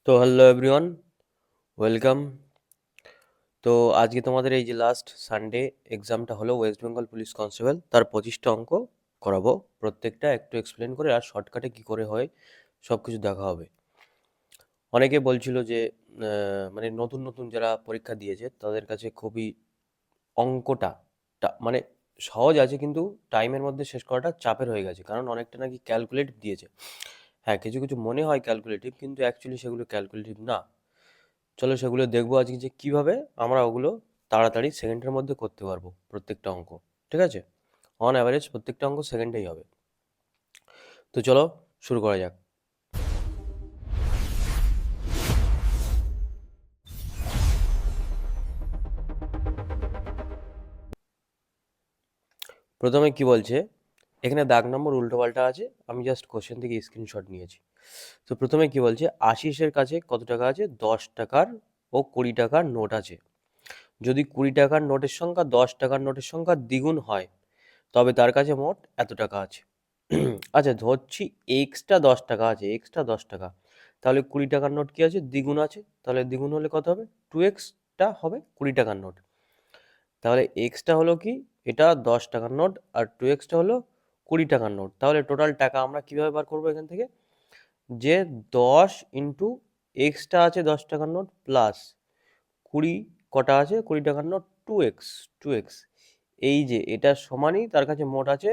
তো hello everyone, welcome. তো আজকে তোমাদের এই যে লাস্ট সানডে এক্সামটা হলো ওয়েস্ট বেঙ্গল পুলিশ কনস্টেবল, তার 25টা অঙ্ক করাবো। প্রত্যেকটা একটু এক্সপ্লেন করে আর শর্টকাটে কি করে হয় সব কিছু দেখা হবে। অনেকে বলছিল যে মানে নতুন নতুন যারা পরীক্ষা দিয়েছে তাদের কাছে খুবই অঙ্কটা মানে সহজ আছে, কিন্তু টাইমের মধ্যে শেষ করাটা চাপের হয়ে গেছে, কারণ অনেকটা নাকি ক্যালকুলেটিভ দিয়েছে। হ্যাঁ, কিছু কিছু মনে হয় ক্যালকুলেটিভ, কিন্তু অ্যাকচুয়ালি সেগুলো ক্যালকুলেটিভ না। চলো সেগুলো দেখবো আজকে, যে কিভাবে আমরা ওগুলো তাড়াতাড়ি সেকেন্ডের মধ্যে করতে পারবো প্রত্যেকটা অঙ্ক। ঠিক আছে, অন অ্যাভারেজ প্রত্যেকটা অঙ্ক সেকেন্ডেই হবে। তো চলো শুরু করা যাক। প্রথমে কি বলছে, এখানে দাগ নম্বর উল্টোপাল্টা আছে, আমি জাস্ট কোশ্চেন থেকে স্ক্রিনশট নিয়েছি। তো প্রথমে কি বলছে, আশিসের কাছে কত টাকা আছে? 10 টাকার ও 20 টাকার নোট আছে। যদি 20 টাকার নোটের সংখ্যা 10 টাকার নোটের সংখ্যা দ্বিগুণ হয়, তবে তার কাছে মোট এত টাকা আছে। আচ্ছা, ধরছি এক্সট্রা 10 টাকা আছে, এক্সট্রা 10 টাকা, তাহলে 20 টাকার নোট কি আছে? দ্বিগুণ আছে। তাহলে দ্বিগুণ হলে কত হবে? 2x হবে 20 টাকার নোট। তাহলে এক্সটা হলো কি? এটা 10 টাকার নোট, আর 2xটা হলো 20 টাকার নোট। তাহলে টোটাল টাকা আমরা কিভাবে বার করবো এখান থেকে? যে 10 ইন্টু এক্সটা আছে 10 টাকার নোট, প্লাস 20 কটা আছে 20 টাকার নোট, 2x। এই যে এটা সমানই তার কাছে মোট আছে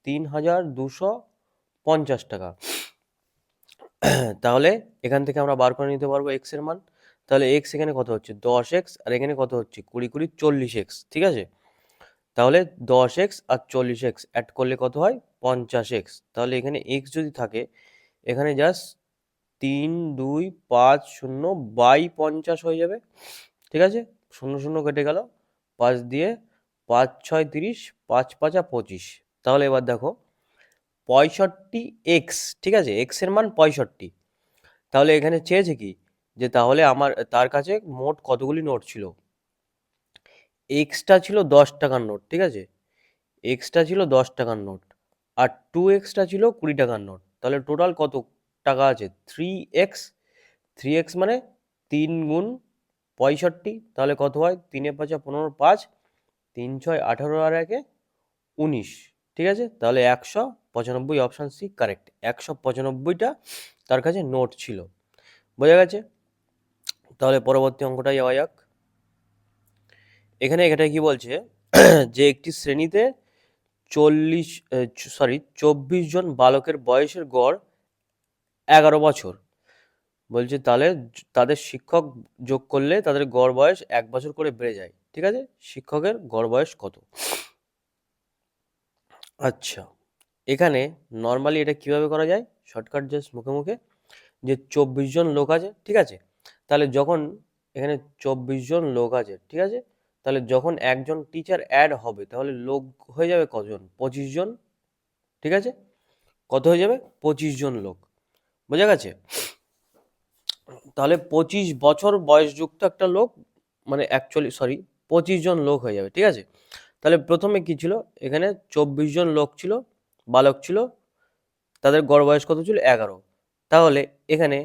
3250 টাকা। তাহলে এখান থেকে আমরা বার করে নিতে পারবো এক্স এর মান। তাহলে এক্স এখানে কত হচ্ছে? 10x, আর এখানে কত হচ্ছে? 20 20 40x। ঠিক আছে, তাহলে 10x আর 40x অ্যাড করলে কত হয়? 50x। তাহলে এখানে x যদি থাকে, এখানে জাস্ট 3250 হয়ে যাবে। ঠিক আছে, শূন্য শূন্য কেটে গেল, 5 দিয়ে 5 6 30, 5 5 25। তাহলে এবার দেখো 65x। ঠিক আছে, x এর মান 65। তাহলে এখানে চেয়েছে কি, যে তাহলে তার কাছে মোট কতগুলি নোট ছিল? এক্সটা ছিল 10 টাকার নোট, ঠিক আছে, এক্সটা ছিল 10 টাকার নোট, আর 2xটা ছিল 20 টাকার নোট। তাহলে টোটাল কত টাকা আছে? 3x। 3x মানে 3 গুণ 65। তাহলে কত হয়? 3 5 15, 5 3 6 18, আর 1 19। ঠিক আছে, তাহলে 195, অপশান সি কারেক্ট। 195টা তার কাছে নোট ছিল। বোঝা গেছে? তাহলে পরবর্তী অঙ্কটা যাওয়া যাক। এখানে এটা কি বলছে, যে একটি শ্রেণীতে 24 জন বালকের বয়সের গড় 11 বছর। বলছে তাহলে তাদের শিক্ষক যোগ করলে তাদের গড় বয়স 1 বছর করে বেড়ে যায়। ঠিক আছে, শিক্ষকের গড় বয়স কত? আচ্ছা, এখানে নর্মালি এটা কিভাবে করা যায়? শর্টকাট জাস্ট মুখে মুখে, যে 24 জন লোক আছে, ঠিক আছে, তাহলে যখন এখানে 24 জন লোক আছে, ঠিক আছে, তাহলে যখন একজন টিচার অ্যাড হবে, তাহলে লোক হয়ে যাবে কজন? 25 জন। ঠিক আছে, কত হয়ে যাবে? 25 জন লোক। বোঝা গেছে? তাহলে 25 বছর বয়সযুক্ত একটা লোক, মানে অ্যাকচুয়ালি 25 জন লোক হয়ে যাবে। ঠিক আছে, তাহলে প্রথমে কি ছিল? এখানে 24 জন লোক ছিল, বালক ছিল, তাদের গড় বয়স কত ছিল? 11। তাহলে এখানে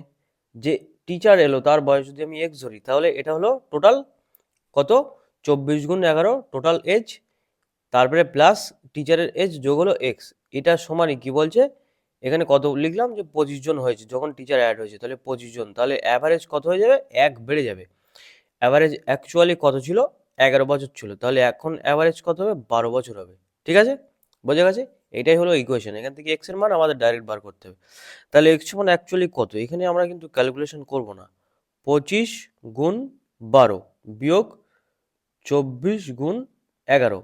যে টিচার এলো তার বয়স যদি আমি এক্স ধরি, তাহলে এটা হলো টোটাল কত? 24 গুণ 11 টোটাল এজ, তারপরে প্লাস টিচারের এজ যোগ হলো এক্স। এটা সমানই কি বলছে, এখানে কত লিখলাম? যে 25 জন হয়েছে যখন টিচার অ্যাড হয়েছে, তাহলে 25 জন। তাহলে অ্যাভারেজ কত হয়ে যাবে? 1 বেড়ে যাবে। অ্যাভারেজ অ্যাকচুয়ালি কত ছিল? 11 বছর ছিল, তাহলে এখন অ্যাভারেজ কত হবে? 12 বছর হবে। ঠিক আছে, বোঝা গেছে? এটাই হলো ইকুয়েশন। এখান থেকে এক্স এর মান আমাদের ডাইরেক্ট বার করতে হবে। তাহলে এক্স মান অ্যাকচুয়ালি কত? এখানে আমরা কিন্তু ক্যালকুলেশন করব না। 25 গুণ 12 বিয়োগ 24 গুণ 11।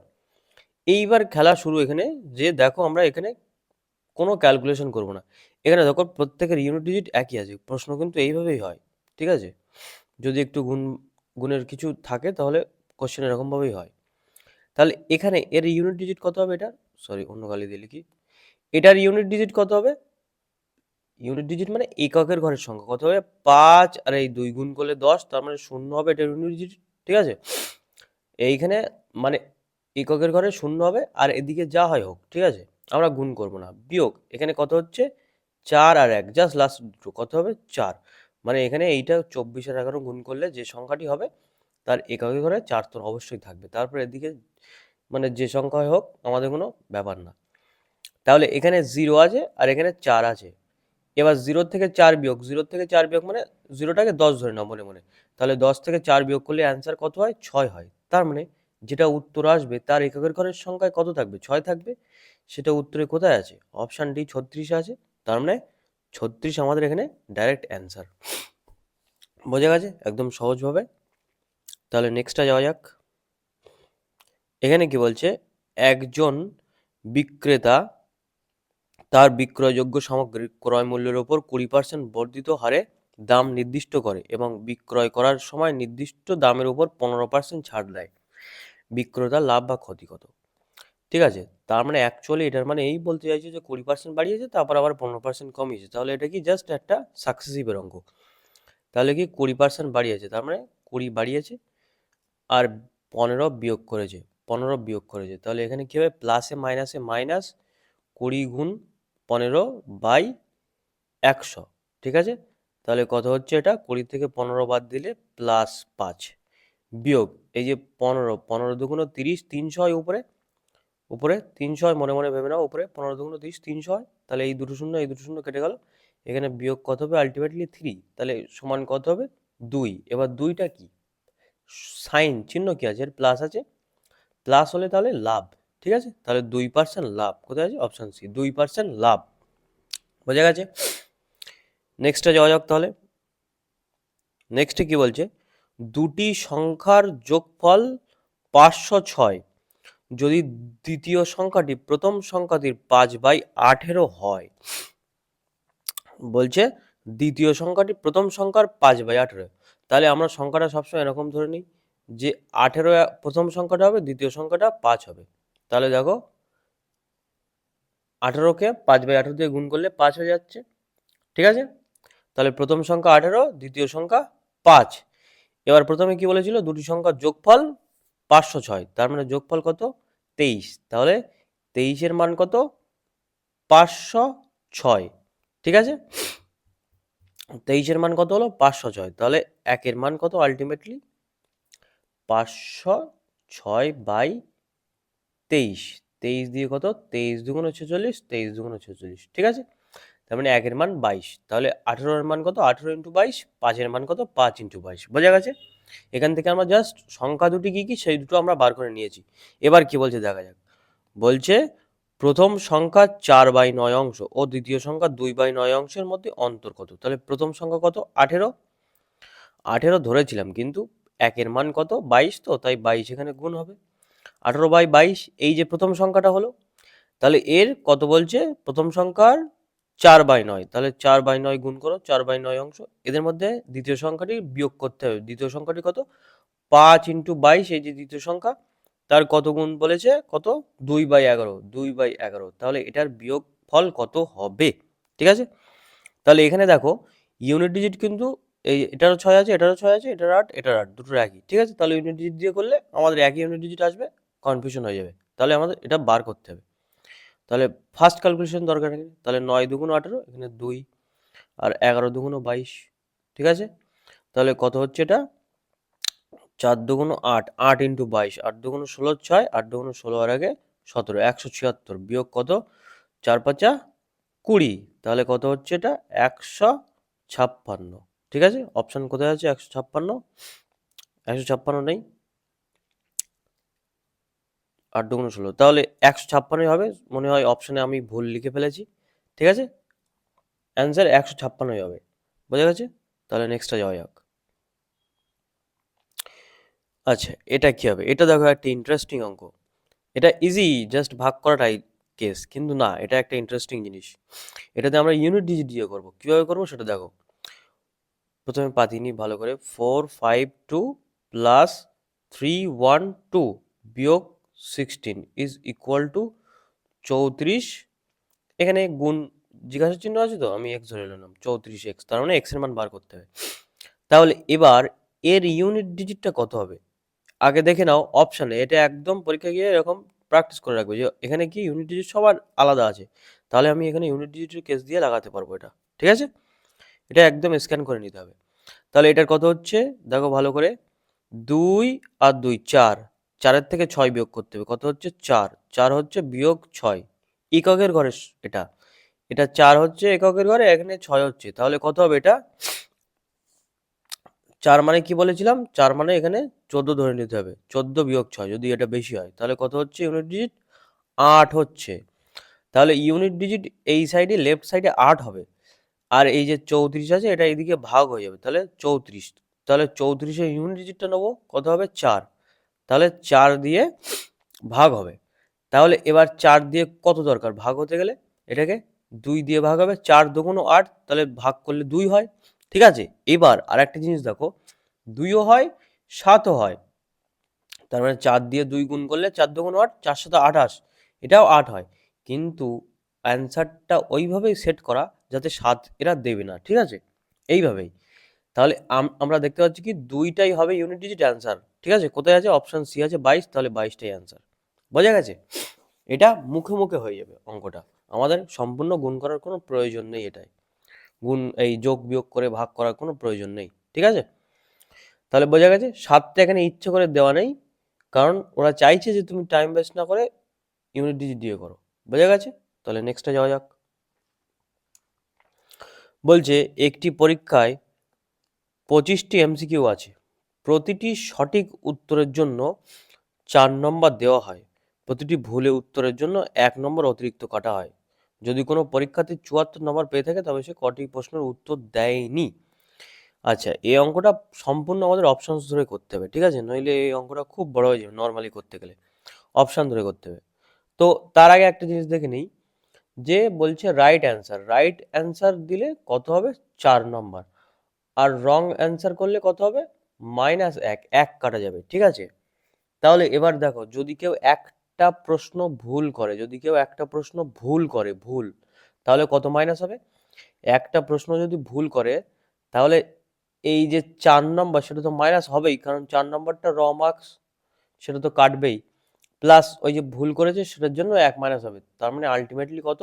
এইবার খেলা শুরু এখানে, যে দেখো আমরা এখানে কোনো ক্যালকুলেশন করব না। এখানে দেখো প্রত্যেকের ইউনিট ডিজিট একই আছে, প্রশ্ন কিন্তু এইভাবেই হয়। ঠিক আছে, যদি একটু গুণের কিছু থাকে তাহলে কোশ্চেন এরকমভাবেই হয়। তাহলে এখানে এর ইউনিট ডিজিট কত হবে? এটা অন্য গালি দিয়ে লিখি, এটার ইউনিট ডিজিট কত হবে? ইউনিট ডিজিট মানে এককের ঘরের সংখ্যা কত হবে? 5 আর এই 2 গুণ করলে 10, তার মানে 0 হবে, এটা ইউনিট ডিজিট। ঠিক আছে, এইখানে মানে এককের ঘরে 0 হবে, আর এদিকে যা হয় হোক। ঠিক আছে, আমরা গুণ করব না। বিয়োগ এখানে কত হচ্ছে? 4 আর 1, জাস্ট লাস্ট দুটো কত হবে? 4। মানে এখানে এইটা 24 আর 11 গুণ করলে যে সংখ্যাটি হবে তার এককে করে 4 তো অবশ্যই থাকবে। তারপর এদিকে মানে যে সংখ্যাই হোক আমাদের কোনো ব্যাপার না। তাহলে এখানে 0 আছে আর এখানে 4 আছে। এবার 0 থেকে 4 বিয়োগ, 0 থেকে 4 বিয়োগ মানে 0টাকে 10 ধরে নাও মনে মনে। তাহলে 10 থেকে 4 বিয়োগ করলে অ্যান্সার কত হয়? 6 হয়। তার মানে যেটা উত্তর আসবে তার এককের ঘরের সংখ্যায় কত থাকবে? 6 থাকবে। সেটা উত্তরে কোথায় আছে? অপশান ডি 36 আছে। তার মানে 36 আমাদের এখানে ডাইরেক্ট অ্যান্সার। বোঝা গেছে একদম সহজভাবে। তাহলে নেক্সটটা যাওয়া যাক। এখানে কি বলছে? একজন বিক্রেতা তার বিক্রয়যোগ্য সামগ্রীর ক্রয় মূল্যের ওপর 20% বর্ধিত হারে দাম নির্দিষ্ট করে এবং বিক্রয় করার সময় নির্দিষ্ট দামের উপর 15% ছাড় দেয়। বিক্রেতার লাভ বা ক্ষতি কত? ঠিক আছে, তার মানে অ্যাকচুয়ালি এটার মানে এই বলতে চাইছে যে 20% বাড়িয়েছে তারপর আবার 15% কমিয়েছে, তাহলে এটা কি জাস্ট একটা সাকসেসিভের অঙ্ক। তাহলে কি 20% বাড়িয়েছে, তার মানে 20 বাড়িয়েছে আর 15 বিয়োগ করেছে, 15 বিয়োগ করেছে, তাহলে এখানে কি হবে? প্লাসে মাইনাসে মাইনাস 20 গুণ 15 বাই 100। ঠিক আছে, তাহলে কত হচ্ছে? এটা 20 থেকে 15 বাদ দিলে +5 বিয়োগ এই যে 15, 15 দুগুণ 30, 300 হয় উপরে, উপরে 300 হয়, মনে মনে ভেবে নাও উপরে 15 দুগুণ 30, 300 হয়। তাহলে এই দুটো শূন্য এই দুটো শূন্য কেটে গেল, এখানে বিয়োগ কত হবে? আলটিমেটলি 3, তাহলে সমান কত হবে? 2। এবার 2টা কি? সাইন চিহ্ন কি আছে? এর প্লাস আছে, প্লাস হলে তাহলে লাভ। ঠিক আছে, তাহলে 2% লাভ কোথায় আছে? অপশান সি, 2% লাভ। বোঝা গেছে? নেক্সটে যাওয়া যাক তাহলে। নেক্সটে কি বলছে? দুটি সংখ্যার যোগফল 506 যদি দ্বিতীয় সংখ্যাটি প্রথম সংখ্যাটির 5/18 হয়। বলছে দ্বিতীয় সংখ্যাটি প্রথম সংখ্যার 5/18, তাহলে আমরা সংখ্যাটা সবসময় এরকম ধরে নিই যে 18 প্রথম সংখ্যাটা হবে, দ্বিতীয় সংখ্যাটা 5 হবে। তাহলে দেখো 18কে 5/18 দিয়ে গুণ করলে 5 হয়ে যাচ্ছে। ঠিক আছে, তাহলে প্রথম সংখ্যা 18, দ্বিতীয় সংখ্যা 5। এবার প্রথমে কি বলেছিল? দুটি সংখ্যার যোগফল 506, তার মানে যোগফল কত? 23। তাহলে 23-এর মান কত? 506। ঠিক আছে, 23-এর মান কত হলো? 506। তাহলে 1-এর মান কত? আলটিমেটলি 506/23। 23 দিয়ে কত? 23 দুগুণ 46, 23 দুগুণ 46। ঠিক আছে, তার মানে 1-এর মান 22। তাহলে 18-এর মান কত? 18 × 22। 5-এর মান কত? 5 × 22। বোঝা গেছে? এখান থেকে আমরা জাস্ট সংখ্যা দুটি কি কি সেই দুটো আমরা বার করে নিয়েছি। এবার কি বলছে দেখা যাক। বলছে প্রথম সংখ্যা 4/9 অংশ ও দ্বিতীয় সংখ্যা 2/9 অংশের মধ্যে অন্তর কত? তাহলে প্রথম সংখ্যা কত? 18। 18 ধরেছিলাম, কিন্তু 1-এর মান কত? 22, তো তাই 22 এখানে গুণ হবে। 18/22 এই যে প্রথম সংখ্যাটা হলো, তাহলে এর কত বলছে? প্রথম সংখ্যার 4/9, তাহলে 4/9 গুণ করো, 4/9 অংশ। এদের মধ্যে দ্বিতীয় সংখ্যাটি বিয়োগ করতে হবে। দ্বিতীয় সংখ্যাটি কত? 5 × 22, এই যে দ্বিতীয় সংখ্যা, তার কত গুণ বলেছে? কত? 2/11, 2/11। তাহলে এটার বিয়োগ ফল কত হবে? ঠিক আছে, তাহলে এখানে দেখো ইউনিট ডিজিট কিন্তু এই এটারও 6 আছে, এটারও 6 আছে, এটার 8, এটার 8, দুটোর একই। ঠিক আছে, তাহলে ইউনিট ডিজিট দিয়ে করলে আমাদের একই ইউনিট ডিজিট আসবে, কনফিউশন হয়ে যাবে। তাহলে আমাদের এটা বার করতে হবে। তাহলে ফার্স্ট ক্যালকুলেশন দরকার নেই, তাহলে 9 দুগুণ 18, এখানে 2, আর 11 দুগুণ 22। ঠিক আছে, তাহলে কত হচ্ছে এটা? 4 দুগুণ 8, 8 × 22, 8 দুগুণ 16, 6, 8 দুগুণ 16 আর আগে 17, 176 বিয়োগ কত? 4 × 5 = 20। তাহলে কত হচ্ছে এটা? 156। ঠিক আছে, অপশন কোথায় আছে? 156, 156 নেই, 8 দুগুণ 16, তাহলে 156 হবে। মনে হয় অপশনে আমি ভুল লিখে ফেলেছি। ঠিক আছে, অ্যান্সার 156 হবে। বোঝা গেছে? তাহলে নেক্সটটা যাওয়া যাক। আচ্ছা, এটা কি হবে? এটা দেখো একটা ইন্টারেস্টিং অঙ্ক। এটা ইজি, জাস্ট ভাগ করাটাই কেস, কিন্তু না, এটা একটা ইন্টারেস্টিং জিনিস। এটাতে আমরা ইউনিট ডিজিট দিয়ে করবো। কিভাবে করবো সেটা দেখো। প্রথমে পাতি নিই ভালো করে। 452 প্লাস 312 বিয়োগ 16 ইজ ইকুয়াল টু 34। এখানে গুণ জিজ্ঞাসা চিহ্ন আছে, তো আমি এক্স ধরে নিলাম, 34x, তার মানে এক্স এর মান বার করতে হবে। তাহলে এবার এর ইউনিট ডিজিটটা কত হবে? আগে দেখে নাও অপশানে, এটা একদম পরীক্ষা গিয়ে এরকম প্র্যাকটিস করে রাখবে যে এখানে কি ইউনিট ডিজিট সবার আলাদা আছে, তাহলে আমি এখানে ইউনিট ডিজিটের কেস দিয়ে লাগাতে পারবো এটা। ঠিক আছে, এটা একদম স্ক্যান করে নিতে হবে। তাহলে এটার কত হচ্ছে দেখো ভালো করে, 2 আর 2 4, 4-এর থেকে 6 বিয়োগ করতে হবে, কত হচ্ছে 4, 4 হচ্ছে বিয়োগ 6, এককের ঘরে এটা, এটা 4 হচ্ছে এককের ঘরে, এখানে 6 হচ্ছে, তাহলে কত হবে এটা, 4 মানে কি বলেছিলাম, 4 মানে এখানে 14 ধরে নিতে হবে, 14 বিয়োগ 6 যদি এটা বেশি হয়, তাহলে কত হচ্ছে ইউনিট ডিজিট, 8 হচ্ছে। তাহলে ইউনিট ডিজিট এই সাইডে লেফট সাইডে 8 হবে, আর এই যে 34 আছে এটা এইদিকে ভাগ হয়ে যাবে, তাহলে 34, তাহলে 34-এর ইউনিট ডিজিটটা নেবো, কত হবে 4, তাহলে 4 দিয়ে ভাগ হবে। তাহলে এবার 4 দিয়ে কত দরকার ভাগ হতে গেলে, এটাকে 2 দিয়ে ভাগ হবে, 4 দুগুণ 8, তাহলে ভাগ করলে 2 হয়, ঠিক আছে। এবার আর একটা জিনিস দেখো, 2ও হয় 7ও হয়, তার মানে 4 দিয়ে 2 গুণ করলে 4 দুগুণ 8, 4 7 28, এটাও 8 হয়, কিন্তু অ্যান্সারটা ওইভাবেই সেট করা যাতে 7 এরা দেবে না, ঠিক আছে, এইভাবেই। তাহলে আমরা দেখতে পাচ্ছি কি দুইটাই হবে ইউনিট ডিজিট অ্যান্সার, ঠিক আছে। কোথায় আছে, অপশন সি আছে 22, তাহলে 22টাই অ্যান্সার, বোঝা গেছে। এটা মুখে মুখে হয়ে যাবে অঙ্কটা, আমাদের সম্পূর্ণ গুণ করার কোনো প্রয়োজন নেই, এটাই গুণ এই যোগ বিয়োগ করে ভাগ করার কোনো প্রয়োজন নেই, ঠিক আছে। তাহলে বোঝা গেছে, 7টা এখানে ইচ্ছে করে দেওয়া নেই, কারণ ওরা চাইছে যে তুমি টাইম ওয়েস্ট না করে ইউনিট ডিজিট দিয়ে করো, বোঝা গেছে। তাহলে নেক্সটে যাওয়া যাক। বলছে একটি পরীক্ষায় 25টি এমসিকিউ আছে, প্রতিটি সঠিক উত্তরের জন্য 4 নম্বর দেওয়া হয়, প্রতিটি ভুলে উত্তরের জন্য 1 নম্বর অতিরিক্ত কাটা হয়। যদি কোনো পরীক্ষার্থী 74 নম্বর পেয়ে থাকে তবে সে কটি প্রশ্নের উত্তর দেয়নি। আচ্ছা, এই অঙ্কটা সম্পূর্ণ আমাদের অপশনস ধরে করতে হবে, ঠিক আছে, নইলে এই অঙ্কটা খুব বড় হয়ে যাবে নর্মালি করতে গেলে, অপশন ধরে করতে হবে। তো তার আগে একটা জিনিস দেখে নিই, যে বলছে রাইট অ্যান্সার, রাইট অ্যান্সার দিলে কত হবে 4 নম্বর, আর রং অ্যান্সার করলে কত হবে -1, 1 কাটা যাবে, ঠিক আছে। তাহলে এবার দেখো, যদি কেউ একটা প্রশ্ন ভুল করে, যদি কেউ একটা প্রশ্ন ভুল করে, ভুল, তাহলে কত মাইনাস হবে, একটা প্রশ্ন যদি ভুল করে তাহলে এই যে 4 নম্বর সেটা তো মাইনাস হবেই, কারণ 4 নম্বরটা র মার্কস, সেটা তো কাটবেই, প্লাস ওই যে ভুল করেছে সেটার জন্য 1 মাইনাস হবে, তার মানে আলটিমেটলি কত,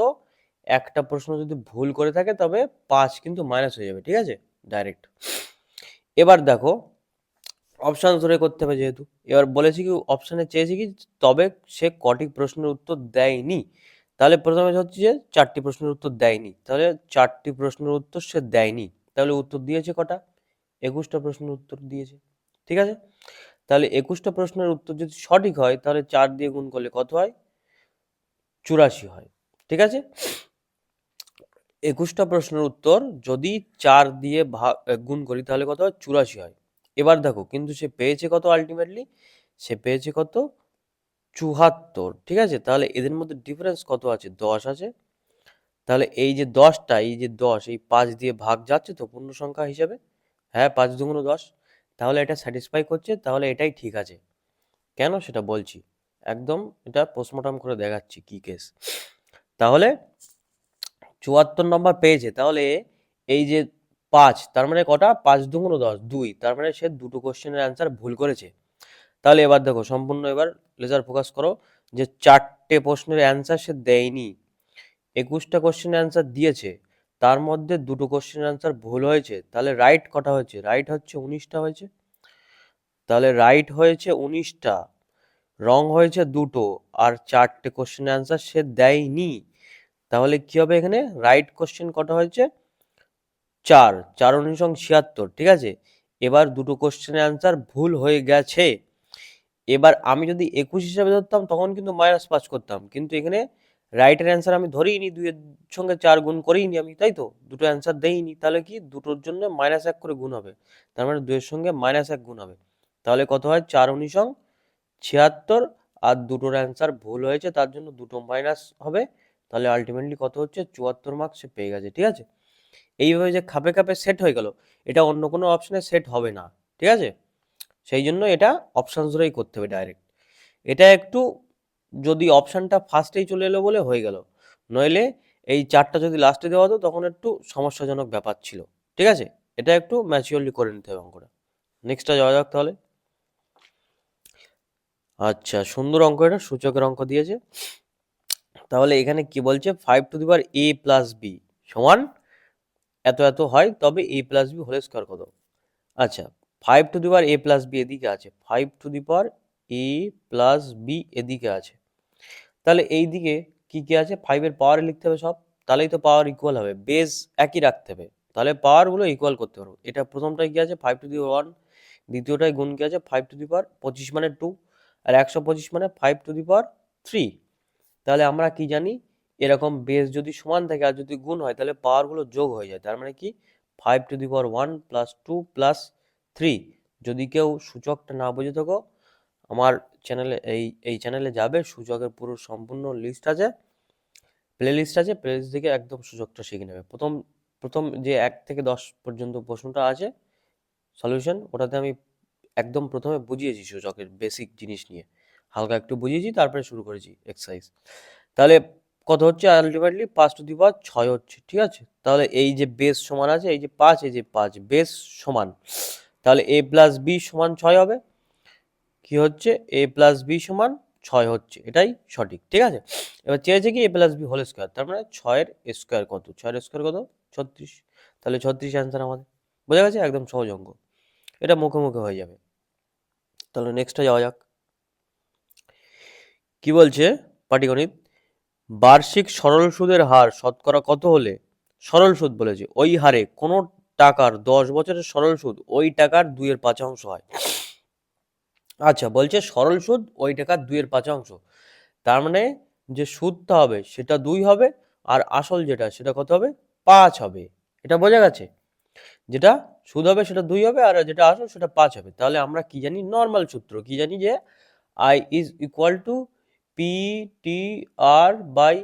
একটা প্রশ্ন যদি ভুল করে থাকে তবে 5 কিন্তু মাইনাস হয়ে যাবে, ঠিক আছে, ডাইরেক্ট। এবার দেখো, অপশন ধরে করতে হবে যেহেতু, এবার বলেছি কি অপশনে চেয়েছি কি তবে সে কটি প্রশ্নের উত্তর দেয়নি, তাহলে প্রথমে হচ্ছে যে 4টি প্রশ্নের উত্তর দেয়নি, তাহলে 4টি প্রশ্নের উত্তর সে দেয়নি, তাহলে উত্তর দিয়েছে কটা, 21টা প্রশ্নের উত্তর দিয়েছে, ঠিক আছে। তাহলে 21টা প্রশ্নের উত্তর যদি সঠিক হয় তাহলে 4 দিয়ে গুণ করলে কত হয়, 84 হয়, ঠিক আছে। 21টা প্রশ্নের উত্তর যদি 4 দিয়ে গুণ করি তাহলে কত হয়, 84 হয়। এবার দেখো কিন্তু সে পেয়েছে কত, আলটিমেটলি সে পেয়েছে কত, 74, ঠিক আছে। তাহলে এদের মধ্যে ডিফারেন্স কত আছে, 10 আছে, তাহলে এই যে 10টা, এই যে 10, এই 5 দিয়ে ভাগ যাচ্ছে তো পূর্ণ সংখ্যা হিসেবে, হ্যাঁ 5 দুগুণ 10, তাহলে এটা স্যাটিসফাই করছে, তাহলে এটাই ঠিক আছে। কেন সেটা বলছি, একদম এটা পোস্টমর্টম করে দেখাচ্ছি কি কেস। তাহলে 74 নম্বর পেয়েছে, তাহলে এই যে 5, তার মানে কটা, 5 দুগুণ 10, 2, তার মানে সে দুটো কোশ্চেনের অ্যান্সার ভুল করেছে। তাহলে এবার দেখো সম্পূর্ণ, এবার লেজার ফোকাস করো, যে 4টে প্রশ্নের অ্যান্সার সে দেয়নি, 21টা কোশ্চেনের অ্যান্সার দিয়েছে, তার মধ্যে দুটো কোশ্চেনের অ্যান্সার ভুল হয়েছে, তাহলে রাইট কটা হয়েছে, রাইট হচ্ছে 19টা হয়েছে, তাহলে রাইট হয়েছে 19টা, রং হয়েছে দুটো, আর 4টে কোশ্চেনের অ্যান্সার সে দেয়নি, তাহলে কি হবে এখানে, রাইট কোশ্চেন কটা হয়েছে, 4, 4 19 76, ঠিক আছে। এবার দুটো কোশ্চেনের অ্যান্সার ভুল হয়ে গেছে, এবার আমি যদি 21 হিসাবে ধরতাম তখন কিন্তু -5 করতাম, কিন্তু এখানে রাইটের অ্যান্সার আমি ধরেই নি, 2 এর সঙ্গে 4 গুণ করেই নি আমি, তাই তো, দুটো অ্যান্সার দেইনি, তাহলে কি দুটোর জন্য -1 করে গুণ হবে, তার মানে 2 এর সঙ্গে -1 গুণ হবে, তাহলে কত হয়, 4 19 76, আর দুটোর অ্যান্সার ভুল হয়েছে তার জন্য দুটো মাইনাস হবে, তাহলে আলটিমেটলি কত হচ্ছে, 74 মার্কস সে পেয়ে গেছে, ঠিক আছে। এইভাবে যে খাপে খাপে সেট হয়ে গেল, এটা অন্য কোনো অপশনে সেট হবে না, ঠিক আছে, সেই জন্য এটা অপশন ধরেই করতে হবে ডাইরেক্ট। এটা একটু, যদি অপশনটা ফার্স্টেই চলে এলো বলে হয়ে গেল, নইলে এই 4টা যদি লাস্টে দেওয়া হতো তখন একটু সমস্যাজনক ব্যাপার ছিল, ঠিক আছে। এটা একটু ম্যাচিওরলি করে নিতে হবে অঙ্কটা। নেক্সটটা যাওয়া যাক তাহলে। আচ্ছা, সুন্দর অঙ্ক, এটা সূচকের অঙ্ক দিয়েছে। তাহলে এখানে কি বলছে, 5 to the power a plus b সমান এত এত হয় তবে a plus B whole square কত? আচ্ছা, 5 to the power a plus B এদিকে আছে, 5 to the power a plus B এদিকে আছে। তাহলে এই দিকে কি কি আছে? 5 এর পাওয়ারে লিখতে হবে সব, তাহলেই তো পাওয়ার ইকুয়াল হবে, বেস একই রাখতে হবে, তাহলে পাওয়ারগুলো ইকুয়াল করতে পারবো। এটা প্রথমটায় কি আছে? 5 টু দি 1, দ্বিতীয়টায় গুণ কি আছে? 5 টু দি পাওয়ার 25 মানে 2, আর 125 মানে 5 টু দি পাওয়ার 3। তাহলে আমরা কি জানি? এরকম বেস যদি সমান থাকে আর যদি গুণ হয় তাহলে পাওয়ারগুলো যোগ হয়ে যায়, তার মানে কি 5 to the power 1 plus 2 plus 3। যদি কেউ সূচকটা না বুঝে থাকো, আমার চ্যানেলে এই চ্যানেলে যাবে, সূচকের পুরো সম্পূর্ণ লিস্ট আছে, প্লে লিস্ট আছে, প্লে লিস্ট থেকে একদম সূচকটা শিখে নেবে। প্রথম প্রথম যে 1 থেকে 10 পর্যন্ত প্রশ্নটা আছে সলিউশন, ওটাতে আমি একদম প্রথমে বুঝিয়েছি সূচকের বেসিক জিনিস নিয়ে, হালকা একটু বুঝিয়েছি, তারপরে শুরু করেছি এক্সারসাইজ। তাহলে কত হচ্ছে? আলটিমেটলি 5 টু দি পাওয়ার 6 হচ্ছে, ঠিক আছে? তাহলে এই যে বেস সমান আছে, এই যে 5, এই যে 5 বেস সমান, তাহলে a প্লাস বি সমান 6 হবে। কি হচ্ছে? a প্লাস বি সমান 6 হচ্ছে, এটাই সঠিক, ঠিক আছে? এবার চেয়েছে কি a plus B whole square, তার মানে 6 এর স্কোয়ার কত? 6 এর স্কোয়ার কত? 36। তাহলে 36 অ্যান্সার আমাদের, বোঝা গেছে? একদম সহজ অঙ্ক, এটা মুখে মুখে হয়ে যাবে। তাহলে নেক্সটে যাওয়া যাক। কি বলছে পাটিগণিত? বার্ষিক সরল সুদের হার শতকরা কত হলে, সরল সুদ বলেছে, ওই হারে কোনো টাকার 10 বছরের সরল সুদ ওই টাকার 2/5 হয়। আচ্ছা, বলছে সরল সুদ ওই টাকার 2/5, তার মানে যে সুদটা হবে সেটা 2 হবে, আর আসল যেটা সেটা কত হবে? 5 হবে। এটা বোঝা গেছে? যেটা সুদ হবে সেটা 2 হবে, আর যেটা আসল সেটা 5 হবে। তাহলে আমরা কি জানি? নর্মাল সূত্র কি জানি? যে I is equal to P T R by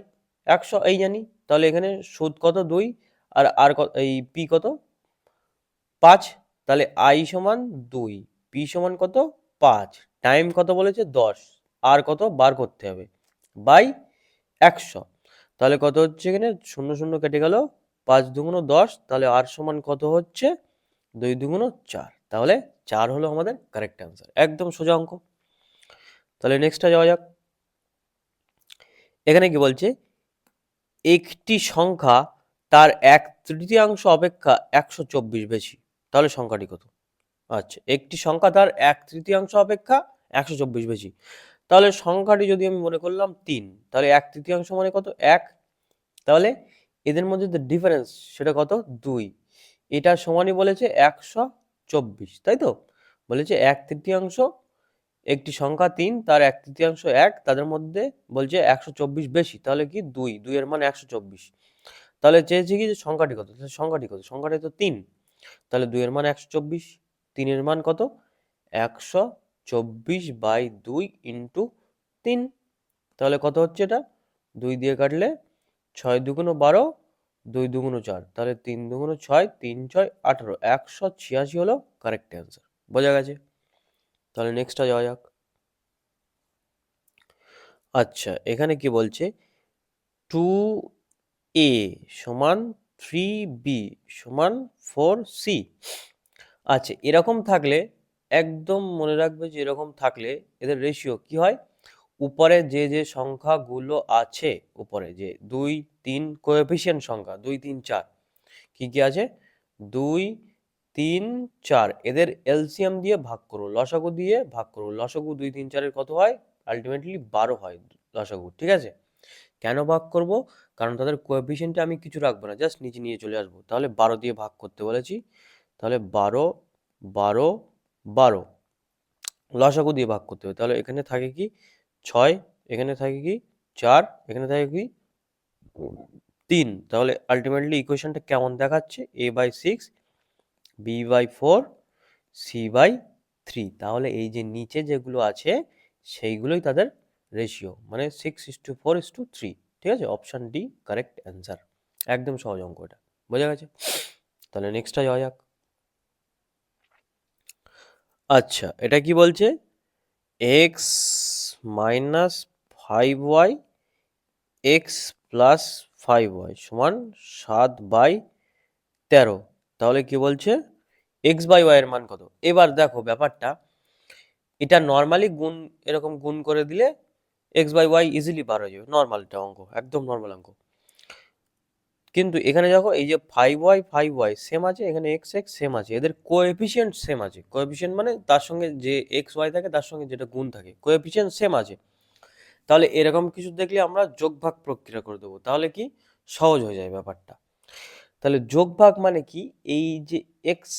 100, এই জানি। তাহলে এখানে সুদ কত? 2, আর আর এই পি কত? 5। তাহলে আই সমান 2, পি সমান কত? 5, টাইম কত বলেছে? 10, আর কত বার করতে হবে বাই 100। তাহলে কত হচ্ছে? এখানে শূন্য শূন্য কেটে গেল, 5 দুগুণ 10, তাহলে আর সমান কত হচ্ছে? 2 দুগুণ 4। তাহলে 4 হলো আমাদের কারেক্ট অ্যান্সার, একদম সোজা অঙ্ক। তাহলে নেক্সটটা যাওয়া যাক। এখানে কি বলছে? একটি সংখ্যা তার 1/3 অপেক্ষা 124 বেশি, তাহলে সংখ্যাটি কত? আচ্ছা, একটি সংখ্যা তার 1/3 অপেক্ষা 124 বেশি, তাহলে সংখ্যাটি যদি আমি মনে করলাম 3, তাহলে 1/3 মানে কত? 1। তাহলে এদের মধ্যে যে ডিফারেন্স সেটা কত? 2। এটা সমানই বলেছে 124, তাই তো? বলেছে 1/3, একটি সংখ্যা 3, তার 1/3 1, তাদের মধ্যে বলছে 124 বেশি, তাহলে কি 2, 2 এর মান 124। তাহলে চেয়েছে কি যে সংখ্যাটি কত? সংখ্যাটি কত? সংখ্যাটি তো 3, তাহলে 2 এর মান 124, 3 এর মান কত? 124/2 ইন্টু 3। তাহলে কত হচ্ছে এটা? 2 দিয়ে কাটলে 6 দুগুণ 12, 2 দুগুণ 4, তাহলে 3 দুগুণ 6, 3 6 18, 186 হলো কারেক্ট অ্যান্সার। বোঝা গেছে? তাহলে নেক্সটটা যাওয়া যাক। আচ্ছা, এখানে কি বলছে? 2a সমান 3b সমান 4c। আচ্ছা, এরকম থাকলে একদম মনে রাখবে যে এরকম থাকলে এদের রেশিও কি হয়? উপরে যে যে সংখ্যাগুলো আছে, উপরে যে 2 3 কোএফিসিয়েন্ট সংখ্যা 2 3 4 কি কি আছে? 2 3 4, এদের এলসিএম দিয়ে ভাগ করো, লসাগু দিয়ে ভাগ করো। লসাগু 2 3 4 এর কত হয়? আলটিমেটলি 12 হয় লসাগু, ঠিক আছে? কেন ভাগ করব? কারণ তাদের কোএফিসিয়েন্টে আমি কিছু রাখবো না, জাস্ট নিচে নিয়ে চলে আসবো। তাহলে 12 দিয়ে ভাগ করতে বলেছি, তাহলে 12 12 12 লসাগু দিয়ে ভাগ করতে হবে। তাহলে এখানে থাকে কি? 6, এখানে থাকে কি? 4, এখানে থাকে কি? 3। তাহলে আলটিমেটলি ইকুয়েশনটা কেমন দেখাচ্ছে? a/6, b/4, c/3। তাহলে এই যে নিচে যেগুলো আছে সেইগুলোই তাদের রেশিও, মানে 6:4:3। ঠিক আছে? অপশন ডি কারেক্ট অ্যান্সার, একদম সহজ অঙ্ক এটা। বোঝা গেছে? তাহলে নেক্সটটা যাওয়া যাক। আচ্ছা, এটা কি বলছে? X minus 5y x plus 5y সমান 7/13। তাহলে কি বলছে? x/y এর মান কত? এবার দেখো ব্যাপারটা, এটা নর্মালি গুণ, এরকম গুণ করে দিলে x/y ইজিলি বার হয়ে যাবে। নর্মাল এটা অঙ্ক, একদম নর্মাল অঙ্ক। কিন্তু এখানে দেখো এই যে 5y সেম আছে, এখানে x সেম আছে, এদের কোএফিসিয়েন্ট সেম আছে। কোএফিসিয়েন্ট মানে তার সঙ্গে যে y থাকে তার সঙ্গে যেটা গুণ থাকে, কোএফিসিয়েন্ট সেম আছে। তাহলে এরকম কিছু দেখলে আমরা যোগ ভাগ প্রক্রিয়া করে দেবো, তাহলে কি সহজ হয়ে যায় ব্যাপারটা। তাহলে যোগ ভাগ মানে কি, এই যে এক্স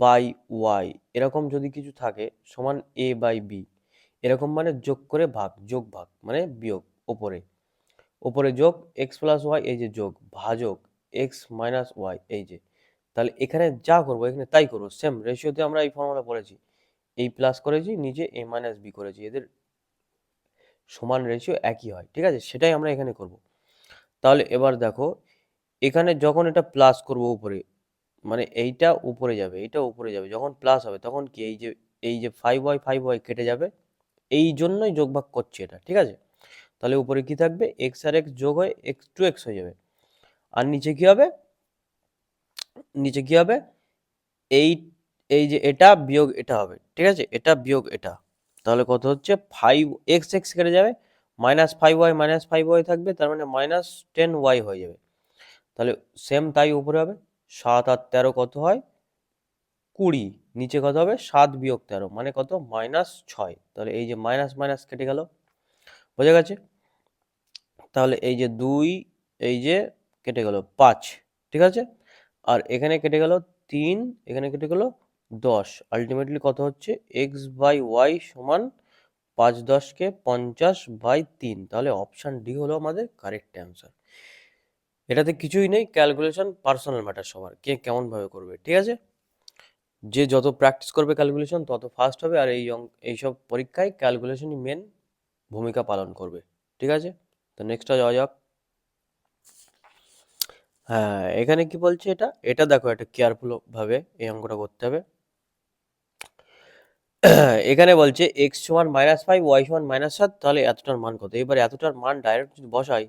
বাই ওয়াই এরকম যদি কিছু থাকে সমান এ বাই বি, এরকম মানে যোগ করে ভাগ, যোগ ভাগ মানে বিয়োগ, ওপরে ওপরে যোগ এক্স প্লাস ওয়াই, এই যে যোগ, ভাজক এক্স মাইনাস ওয়াই, এই যে। তাহলে এখানে যা করবো এখানে তাই করবো, সেম রেশিওতে আমরা এই ফর্মুলা পড়েছি, এই প্লাস করেছি, নিচে এ মাইনাস বি করেছি, এদের সমান রেশিও একই হয়, ঠিক আছে, সেটাই আমরা এখানে করব। তাহলে এবার দেখো এখানে যখন এটা প্লাস করব উপরে, মানে এইটা উপরে যাবে, এইটা উপরে যাবে, যখন প্লাস হবে তখন কি এই যে 5y কেটে যাবে, এই জন্যই যোগভাগ করছি এটা, ঠিক আছে। তাহলে উপরে কি থাকবে, এক্স আর এক্স যোগ হয়ে এক্স টু এক্স হয়ে যাবে, আর নিচে কি হবে, নিচে কি হবে, এই এই যে এটা বিয়োগ এটা হবে, ঠিক আছে, এটা বিয়োগ এটা। তাহলে কত হচ্ছে, 5x কেটে যাবে, -5y থাকবে, তার মানে -10y হয়ে যাবে। তাহলে সেম তাই উপরে হবে, 7 আর 13 কত হয়, 20, নিচে কত হবে, 7 বিয়োগ 13 মানে কত, -6। তাহলে এই যে মাইনাস মাইনাস কেটে গেল, বোঝা গেছে। তাহলে এই যে 2, এই যে কেটে গেল 5, ঠিক আছে, আর এখানে কেটে গেল 3, এখানে কেটে গেল 10, আলটিমেটলি কত হচ্ছে, x/y সমান 5 10 50/3। তাহলে অপশান ডি হলো আমাদের কারেক্ট অ্যান্সার। এটাতে কিছুই নেই, ক্যালকুলেশন পার্সোনাল ম্যাটার, সবার কে কেমন ভাবে করবে, ঠিক আছে। যে যত প্র্যাকটিস করবে ক্যালকুলেশন তত ফাস্ট হবে, আর এইসব পরীক্ষায় ক্যালকুলেশনই মেন ভূমিকা পালন করবে, ঠিক আছে। তো নেক্সটটা যাওয়া যাক। হ্যাঁ, এখানে কি বলছে, এটা এটা দেখো, এটা কেয়ারফুল ভাবে এই অঙ্কটা করতে হবে। এখানে বলছে এক্স সমান -5, ওয়াই সমান -7, তাহলে এতটার মান কত। এবার এতটার মান ডাইরেক্ট যদি বসাই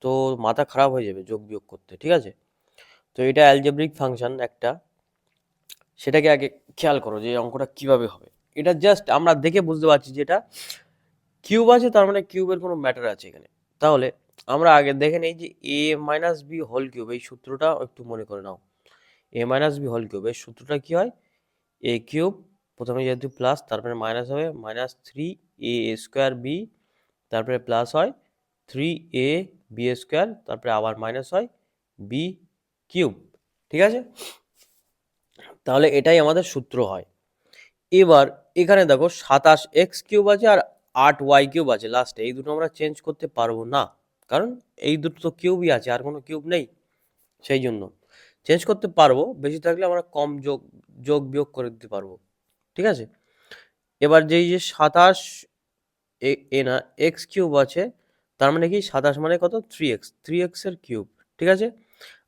তো মাথা খারাপ হয়ে যাবে যোগ বিয়োগ করতে, ঠিক আছে। তো এটা অ্যালজেব্রিক ফাংশন একটা, সেটাকে আগে খেয়াল করো যে এই অঙ্কটা কিভাবে হবে। এটা জাস্ট আমরা দেখে বুঝতে পারছি যে এটা কিউব আছে, তার মানে কিউবের কোনো ম্যাটার আছে এখানে। তাহলে আমরা আগে দেখে নেই যে এ মাইনাস বি হোল কিউব, এই সূত্রটা একটু মনে করে নাও। এ মাইনাস বি হোল কিউব এর সূত্রটা কি হয়, এ কিউব, প্রথমে যেহেতু প্লাস তারপরে মাইনাস হবে, -3a² বি, তারপরে প্লাস হয় 3ab², তারপরে আবার মাইনাস হয় বি কিউব, ঠিক আছে। তাহলে এটাই আমাদের সূত্র হয়। এবার এখানে দেখো 27x³ আছে আর 8y³ আছে লাস্টে, এই দুটো আমরা চেঞ্জ করতে পারবো না, কারণ এই দুটো তো কিউবই আছে, আর কোনো কিউব নেই, সেই জন্য চেঞ্জ করতে পারবো, বেশি থাকলে আমরা কম যোগ যোগ বিয়োগ করে দিতে পারবো, ঠিক আছে। এবার যেই যে 27 এ না x³ আছে, তার মানে কি 27 মানে কত, 3x এর কিউব, ঠিক আছে।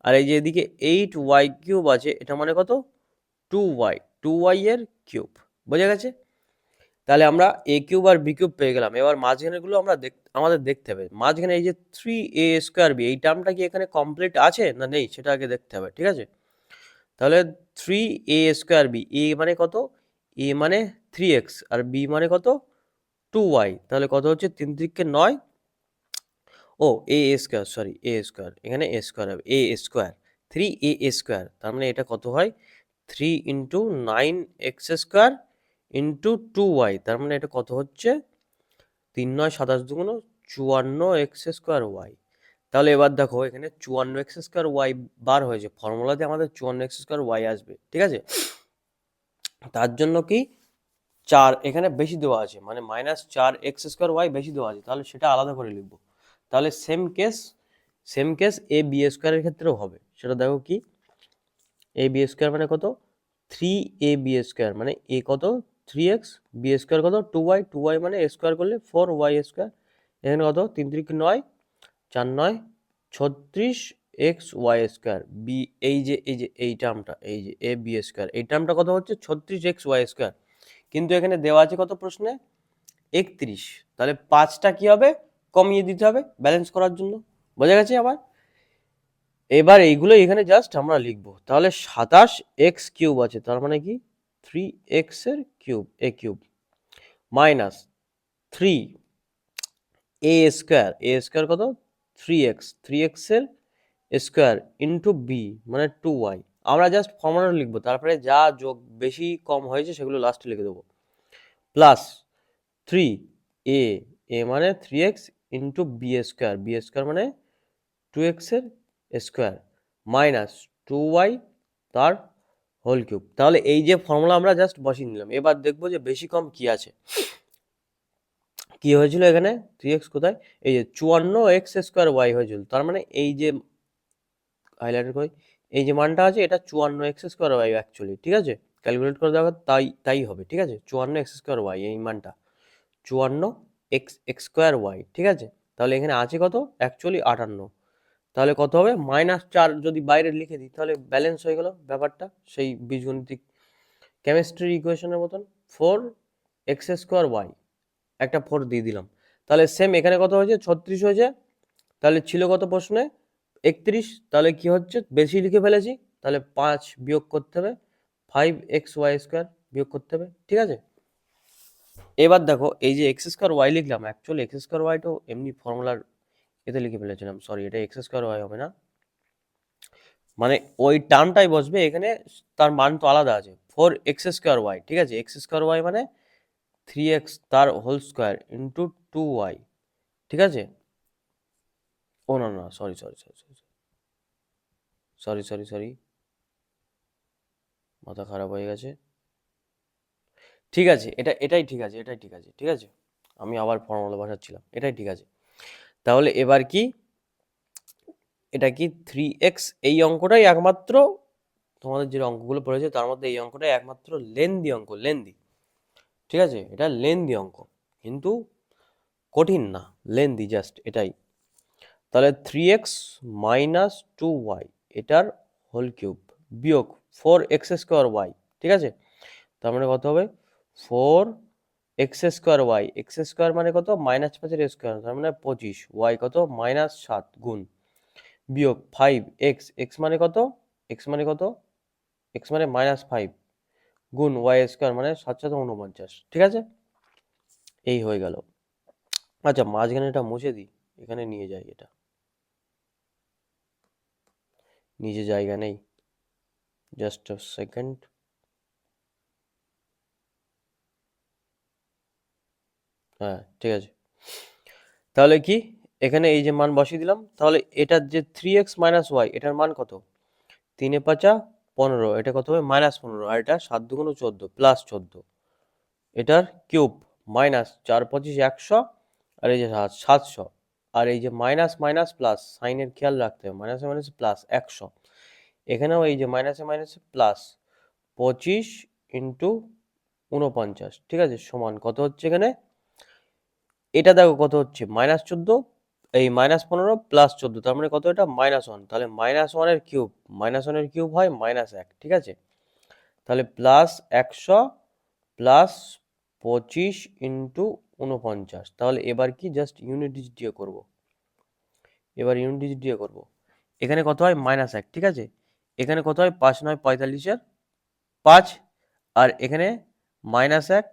আর এই যে এদিকে 8y³ আছে, এটা মানে কত, 2y এর কিউব, বোঝা গেছে। তাহলে আমরা a³ আর b³ পেয়ে গেলাম। এবার মাঝখানেরগুলো আমাদের দেখতে হবে, মাঝখানে এই যে 3a²b, এই টার্মটা কি এখানে কমপ্লিট আছে না নেই সেটা আগে দেখতে হবে, ঠিক আছে। তাহলে 3a²b, a মানে কত, a মানে 3x আর b মানে কত, 2y, তাহলে কত হচ্ছে, 3 3 9, ও a² সরি a², এখানে a² হবে, a², 3a², তার মানে এটা কত হয়, 3 × 9x² × 2y, তার মানে এটা কত হচ্ছে, 3 9 27 দুগুণ 54x²y। তাহলে এবার দেখো এখানে 54x²y বার হয়েছে, ফর্মুলাতে আমাদের 54x²y আসবে, ঠিক আছে। তার জন্য কি 4 এখানে বেশি দেওয়া আছে, মানে -4x²y বেশি দেওয়া আছে, তাহলে সেটা আলাদা করে লিখবো। তাহলে সেম কেস a b² এর ক্ষেত্রেও হবে, সেটা দেখো কি, a b² মানে কত, 3ab² মানে a কত 3x, b² কত 2y মানে a² করলে 4y², এখানে কত 3 3 9, 4 9 36xy², বি এই যে এই টার্মটা, এই যে ab², এই টার্মটা কত হচ্ছে 36xy², কিন্তু এখানে দেওয়া আছে কত প্রশ্নে, 31, তাহলে 5টা কি হবে, কমিয়ে দিতে হবে ব্যালেন্স করার জন্য, বোঝা গেছে আবার। এবার এইগুলো এখানে জাস্ট আমরা লিখবো। তাহলে 27x³ আছে, তার মানে কি 3x এর কিউব, a³ মাইনাস 3a² কত 3x এর স্কোয়ার ইন্টু বি মানে 2y। আমরা জাস্ট ফর্মুলাটা লিখবো, তারপরে যা যোগ বেশি কম হয়েছে সেগুলো লাস্টে লিখে দেবো। প্লাস 3a, a মানে 3x ইন্টু বি স্কোয়ার মানে 2x এর স্কোয়ার মাইনাস 2y তার হোল কিউব। তাহলে এই যে ফর্মুলা আমরা জাস্ট বসিয়ে নিলাম। এবার দেখবো যে বেশি কম কি আছে। কি হয়েছিল এখানে 3x কোথায়, এই যে 54x² হয়েছিল। তার মানে এই যে হাইলাইট করি, এই যে মানটা আছে এটা 54x² অ্যাকচুয়ালি, ঠিক আছে, ক্যালকুলেট করে দেখো তাই হবে, ঠিক আছে, 54x² এই মানটা 54x² ঠিক আছে। তাহলে এখানে আছে কত অ্যাকচুয়ালি 58। তাহলে কত হবে -4 যদি বাইরে লিখে দিই তাহলে ব্যালেন্স হয়ে গেল ব্যাপারটা, সেই বীজগণিতিক কেমিস্ট্রি ইকুয়েশনের মতন। 4x², একটা 4 দিয়ে দিলাম। তাহলে সেম এখানে কত হয়েছে 36 হয়েছে। তাহলে ছিল কত প্রশ্নে 31। তাহলে কি হচ্ছে বেশি লিখে ফেলেছি, তাহলে 5 বিয়োগ করতে হবে, 5xy² বিয়োগ করতে হবে, ঠিক আছে। এবার দেখো এই যে x² লিখলাম, অ্যাকচুয়ালি x² তো এমনি ফর্মুলার এতে লিখে ফেলেছিলাম, সরি এটা x² হবে না, মানে ওই টার্মটাই বসবে এখানে, তার মান তো আলাদা আছে 4x², ঠিক আছে। x² মানে 3x তার হোল স্কোয়ার ইন্টু 2y, ঠিক আছে। ও না না, sorry sorry sorry sorry sorry sorry sorry মাথা খারাপ হয়ে গেছে। ঠিক আছে, এটাই ঠিক আছে, এটাই ঠিক আছে, ঠিক আছে। আমি আবার ফর্মুলা বসাচ্ছিলাম, এটাই ঠিক আছে। তাহলে এবার কি, এটা কি 3x, এই অঙ্কটাই একমাত্র তোমাদের যে অঙ্কগুলো পড়েছে তার মধ্যে এই অঙ্কটাই একমাত্র লেন্দি অঙ্ক, লেন্দি, ঠিক আছে। এটা লেন্দি অঙ্ক, কিন্তু কঠিন না, লেন্দি জাস্ট এটাই। তাহলে 3x মাইনাস 2y এটার হোল কিউব বিয়োগ 4x²y, ঠিক আছে। তার মানে কত হবে 4x²y, x² মানে কত -5 স্কোয়ার, তার মানে 25, y কত -7 গুণ বিয়োগ 5x, x মানে কত, x মানে কত, x মানে -5 গুণ y² মানে 7 7 49, ঠিক আছে। এই হয়ে গেল। আচ্ছা মাঝখানে এটা মুছে দিই, এখানে নিয়ে যাই, এটা নিচে জায়গা নেই, জাস্ট আ সেকেন্ড। হ্যাঁ ঠিক আছে। তাহলে কি এখানে এই যে মান বসিয়ে দিলাম, তাহলে এটার যে 3x মাইনাস ওয়াই এটার মান কত, 3 এ 5 15, এটা কত হবে -15, আর এটা 7 দুগুণ 14 প্লাস 14, এটার কিউব মাইনাস 4 25 100, আর এই যে 700, আর এই যে মাইনাস মাইনাস প্লাস সাইনের খেয়াল রাখতে হবে, মাইনাসে মাইনাসে প্লাস 100, এখানেও এই যে মাইনাসে মাইনাসে প্লাস 25 ইন্টু 49, ঠিক আছে, সমান কত হচ্ছে এখানে, এটা দেখো কত হচ্ছে -14, এই -15 প্লাস 14, তার মানে কত এটা -1, তাহলে -1 এর কিউব, -1 এর কিউব হয় -1, ঠিক আছে। তাহলে প্লাস 100 প্লাস 25 ইন্টু 49, তাহলে এবার কি জাস্ট ইউনিট ডিজিট দিয়ে করবো, এবার ইউনিট ডিজিট দিয়ে করবো। এখানে কত হয় -1, ঠিক আছে। এখানে কত হয় 5 9 45 5, আর এখানে -1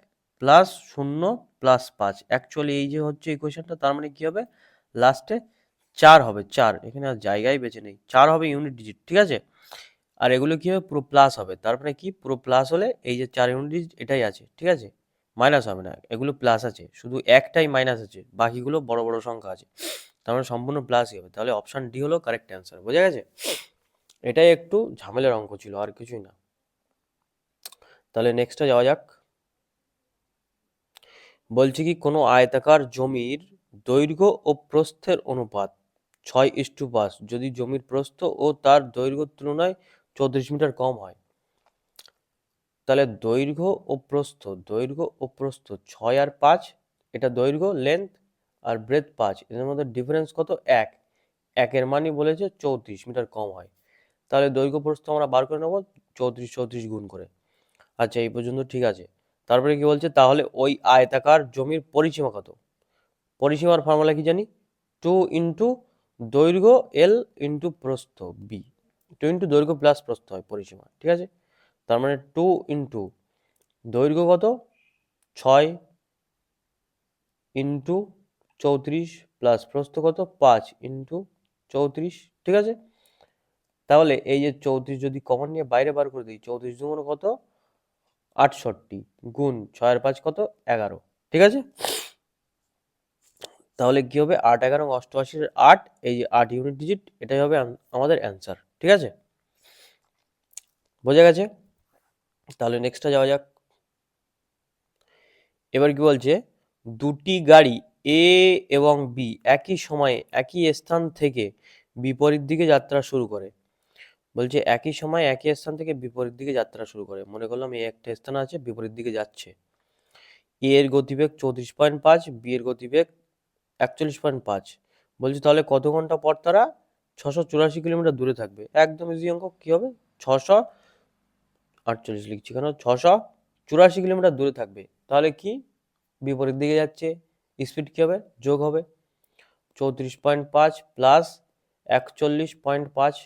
প্লাস 0 প্লাস 5, অ্যাকচুয়ালি এই যে হচ্ছে ইকুয়েশনটা, তার মানে কি হবে লাস্টে 4 হবে, 4, এখানে আর জায়গায় বেঁচে নেই, 4 হবে ইউনিট ডিজিট, ঠিক আছে। আর এগুলো কি হবে পুরো প্লাস হবে, তার মানে কি পুরো প্লাস হলে এই যে 4 ইউনিট ডিজিট এটাই আছে, ঠিক আছে, মাইনাস হবে না, এগুলো প্লাস আছে, শুধু একটাই মাইনাস আছে, বাকিগুলো বড় বড় সংখ্যা আছে, তার মানে সম্পূর্ণ প্লাসই হবে। তাহলে অপশন ডি হলো কারেক্ট অ্যান্সার, বোঝা গেছে। এটাই একটু ঝামেলার অঙ্ক ছিল, আর কিছুই না। তাহলে নেক্সটে যাওয়া যাক। বলছি কি কোনো আয়তাকার জমির দৈর্ঘ্য ও প্রস্থের অনুপাত 6:5 যদি জমির প্রস্থ ও তার দৈর্ঘ্যের তুলনায় 34 মিটার কম হয়, তাহলে দৈর্ঘ্য ও প্রস্থ 6 আর 5, এটা দৈর্ঘ্য লেন্থ আর ব্রেথ 5, এদের মধ্যে ডিফারেন্স কত 1, একের মানই বলেছে 34 মিটার কম হয়। তাহলে দৈর্ঘ্য প্রস্থ আমরা বার করে নেবো 34 34 গুণ করে। আচ্ছা এই পর্যন্ত ঠিক আছে। তারপরে কি বলছে, তাহলে ওই আয়তাকার জমির পরিসীমা কত, পরিসীমার ফর্মুলা কি জানি, 2 ইন্টু দৈর্ঘ্য এল ইন্টু প্রস্থ বি, 2 ইন্টু দৈর্ঘ্য প্লাস প্রস্থ হয় পরিসীমা, ঠিক আছে। তার মানে 2 ইন্টু দৈর্ঘ্য কত 6 ইন্টু 34 প্লাস প্রস্থ কত 5 ইন্টু 34, ঠিক আছে। তাহলে এই যে 34 যদি কমন নিয়ে বাইরে বার করে দিই, 34 দুগুণ কত, 68 গুণ 6 আর 5 কত, 11, ঠিক আছে। তাহলে কি হবে, 8 11 88 8, এই যে 8 ইউনিট ডিজিট, এটাই হবে আমাদের অ্যান্সার, ঠিক আছে, বোঝা গেছে। তাহলে নেক্সটটা যাওয়া যাক। এবার কি বলছে, দুটি গাড়ি এ এবং বি একই সময়ে একই স্থান থেকে বিপরীত দিকে যাত্রা শুরু করে। বলছে একই সময় একই স্থান থেকে বিপরীত দিকে যাত্রা শুরু করে। মনে করলাম এ একটা স্থান আছে, বিপরীত দিকে যাচ্ছে। এ এর গতিবেগ 34.5, বি এর গতিবেগ 41.5। বলছে তাহলে কত ঘন্টা পর তারা 684 কিলোমিটার দূরে থাকবে। একদম ইজি অঙ্ক, কি হবে, 648 লিখছি কেন, 684 কিলোমিটার দূরে থাকবে। তাহলে কি, বিপরীত দিকে যাচ্ছে, স্পিড কি হবে, যোগ হবে, 34.5 প্লাস 41.5,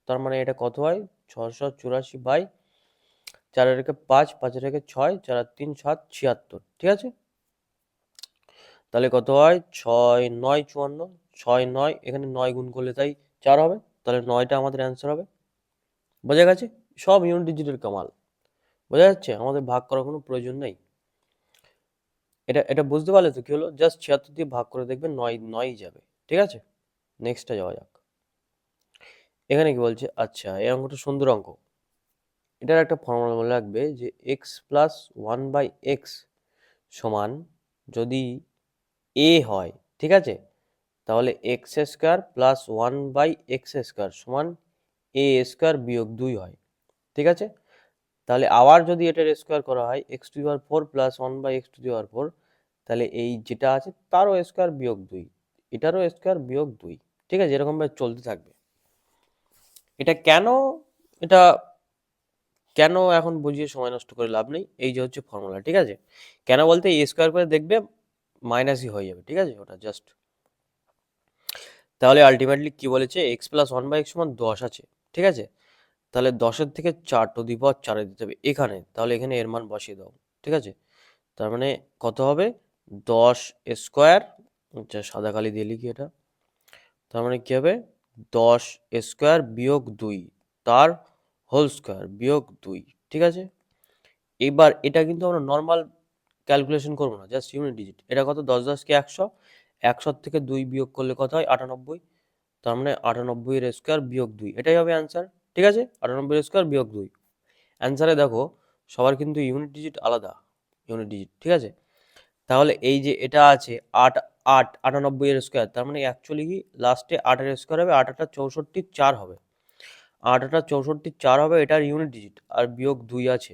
তার মানে এটা কত হয়, 684 / 4 রেখে 5, 5 রেখে 6, 4 আর 3 7, 76, ঠিক আছে। তাহলে কত হয়, 6 9 54, 6 9, এখানে 9 গুণ করলে তাই 4 হবে, তাহলে 9টা আমাদের অ্যান্সার হবে। বোঝা গেছে, সব ইউনিট ডিজিটের কামাল, বোঝা যাচ্ছে, আমাদের ভাগ করার কোনো প্রয়োজন নেই। এটা এটা বুঝতে পারলে তো কি হলো, জাস্ট 76 দিয়ে ভাগ করে দেখবেন 9 9ই যাবে, ঠিক আছে। নেক্সটটা যাওয়া যাক। এখানে কি বলছে, আচ্ছা এই অঙ্কটা সুন্দর অঙ্ক। এটার একটা ফর্মুলা মনে রাখবে যে এক্স প্লাস 1/x সমান, যদি এ হয়, ঠিক আছে, তাহলে এক্স স্কোয়ার প্লাস 1/x² সমান এ স্কোয়ার বিয়োগ 2 হয়, ঠিক আছে। তাহলে আবার যদি এটার স্কোয়ার করা হয়, x⁴ প্লাস 1/x⁴, তাহলে এই যেটা আছে তারও স্কোয়ার বিয়োগ 2, এটারও স্কোয়ার বিয়োগ 2, ঠিক আছে, এরকমভাবে চলতে থাকবে। এটা কেন, এটা কেন এখন বুঝিয়ে সময় নষ্ট করে লাভ নেই, এই যে হচ্ছে ফর্মুলা, ঠিক আছে। কেন বলতে এ স্কোয়ার করে দেখবে মাইনাসই হয়ে যাবে, ঠিক আছে, ওটা জাস্ট। তাহলে আলটিমেটলি কি বলেছে, এক্স প্লাস 1/x সমান 10 আছে, ঠিক আছে। তাহলে 10-এর থেকে 4⁴ দিতে হবে এখানে, তাহলে এখানে এর মান বসিয়ে দাও, ঠিক আছে। তার মানে কত হবে, 10 স্কোয়ার, আচ্ছা সাদা কালি দিয়ে লিখি এটা, তার মানে কি হবে, 10 স্কোয়ার বিয়োগ 2 তার হোল স্কোয়ার বিয়োগ 2, ঠিক আছে। এবার এটা কিন্তু আমরা নর্মাল ক্যালকুলেশন করবো না, জাস্ট ইউনিট ডিজিট। এটা কত, 10 10 কে 100, 100 থেকে 2 বিয়োগ করলে কত হয়, 98, তার মানে 98 এর স্কোয়ার বিয়োগ 2, এটাই হবে অ্যান্সার, ঠিক আছে। 98 এর স্কোয়ার বিয়োগ 2 অ্যান্সারে দেখো, সবার কিন্তু ইউনিট ডিজিট আলাদা, ইউনিট ডিজিট, ঠিক আছে। তাহলে এই যে এটা আছে 8 8 98 এর স্কোয়ার, তার মানে অ্যাকচুয়ালি কি লাস্টে 8 এর স্কোয়ার হবে, 8 8 64 4 হবে, 8 8 64 4 হবে, এটার ইউনিট ডিজিট, আর বিয়োগ 2 আছে,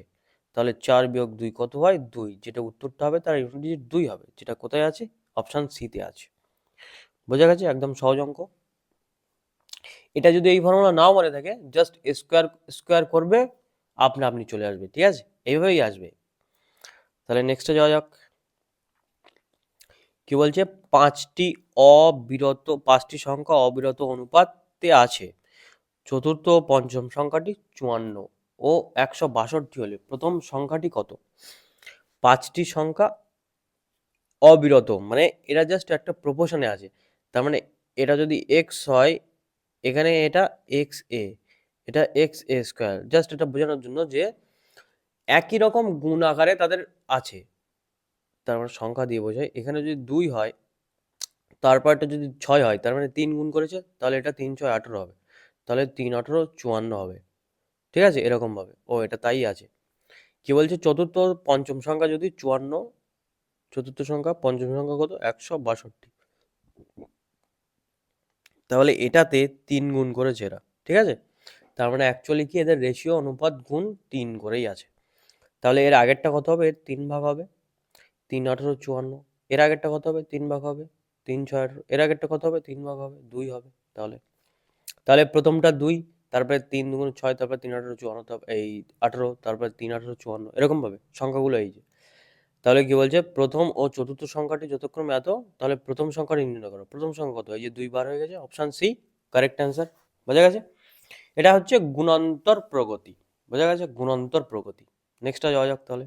তাহলে 4 বিয়োগ 2 কত হয়, 2, যেটা উত্তরটা হবে তার ইউনিট ডিজিট 2 হবে, যেটা কোথায় আছে, অপশান সিতে আছে। বোঝা গেছে, একদম সহজ অঙ্ক। এটা যদি এই ফর্মুলা নাও মনে থাকে, জাস্ট স্কোয়ার স্কোয়ার করবে, আপনা আপনি চলে আসবে, ঠিক আছে, এইভাবেই আসবে। তাহলে নেক্সটে যাওয়া যাক। কি বলছে, পাঁচটি সংখ্যা অবিরত অনুপাতে আছে, চতুর্থ ও পঞ্চম সংখ্যাটি 54 ও 162 হলে প্রথম সংখ্যাটি কত। 5টি সংখ্যা অবিরত, মানে এরা জাস্ট একটা প্রপোর্শনে আছে, তার মানে এটা যদি এক্স হয়, এখানে এটা এক্স এ, এটা এক্স এ স্কোয়ার, জাস্ট এটা বোঝানোর জন্য যে একই রকম গুণ আকারে তাদের আছে, তার মানে সংখ্যা দিয়ে বোঝায়। এখানে যদি 2 হয়, তারপরটা যদি 6 হয়, তার মানে 3 গুণ করেছে, তাহলে এটা 3 6 18 হবে, তাহলে 3 18 54 হবে, ঠিক আছে, এরকম ভাবে। ও এটা তাই আছে। কি বলছে, চতুর্থ পঞ্চম সংখ্যা যদি 54, চতুর্থ সংখ্যা পঞ্চম সংখ্যা কত, 162, তাহলে এটাতে 3 গুণ করেছে এরা, ঠিক আছে। তার মানে অ্যাকচুয়ালি কি এদের রেশিও অনুপাত গুণ 3 করেই আছে। তাহলে এর আগেরটা কত হবে, এর 3 ভাগ হবে, 3 18 54, এর আগেরটা কত হবে, 3 ভাগ হবে, 3 6 18, এর আগেরটা কত হবে, 3 ভাগ হবে, 2 হবে। তাহলে তাহলে প্রথমটা 2, তারপরে 3 2 6, তারপরে 3 18 54, এই 18, তারপরে 3 18 54, এরকম ভাবে সংখ্যাগুলো এই যে। তাহলে কি বলছে, প্রথম ও চতুর্থ সংখ্যাটি যতক্রমে এত, তাহলে প্রথম সংখ্যাটি নির্ণয় করো। প্রথম সংখ্যা কত, এই যে 2 বার হয়ে গেছে, অপশান সি কারেক্ট অ্যান্সার। বোঝা গেছে, এটা হচ্ছে গুণান্তর প্রগতি, বোঝা গেছে, গুণান্তর প্রগতি। নেক্সটটা যাওয়া যাক তাহলে।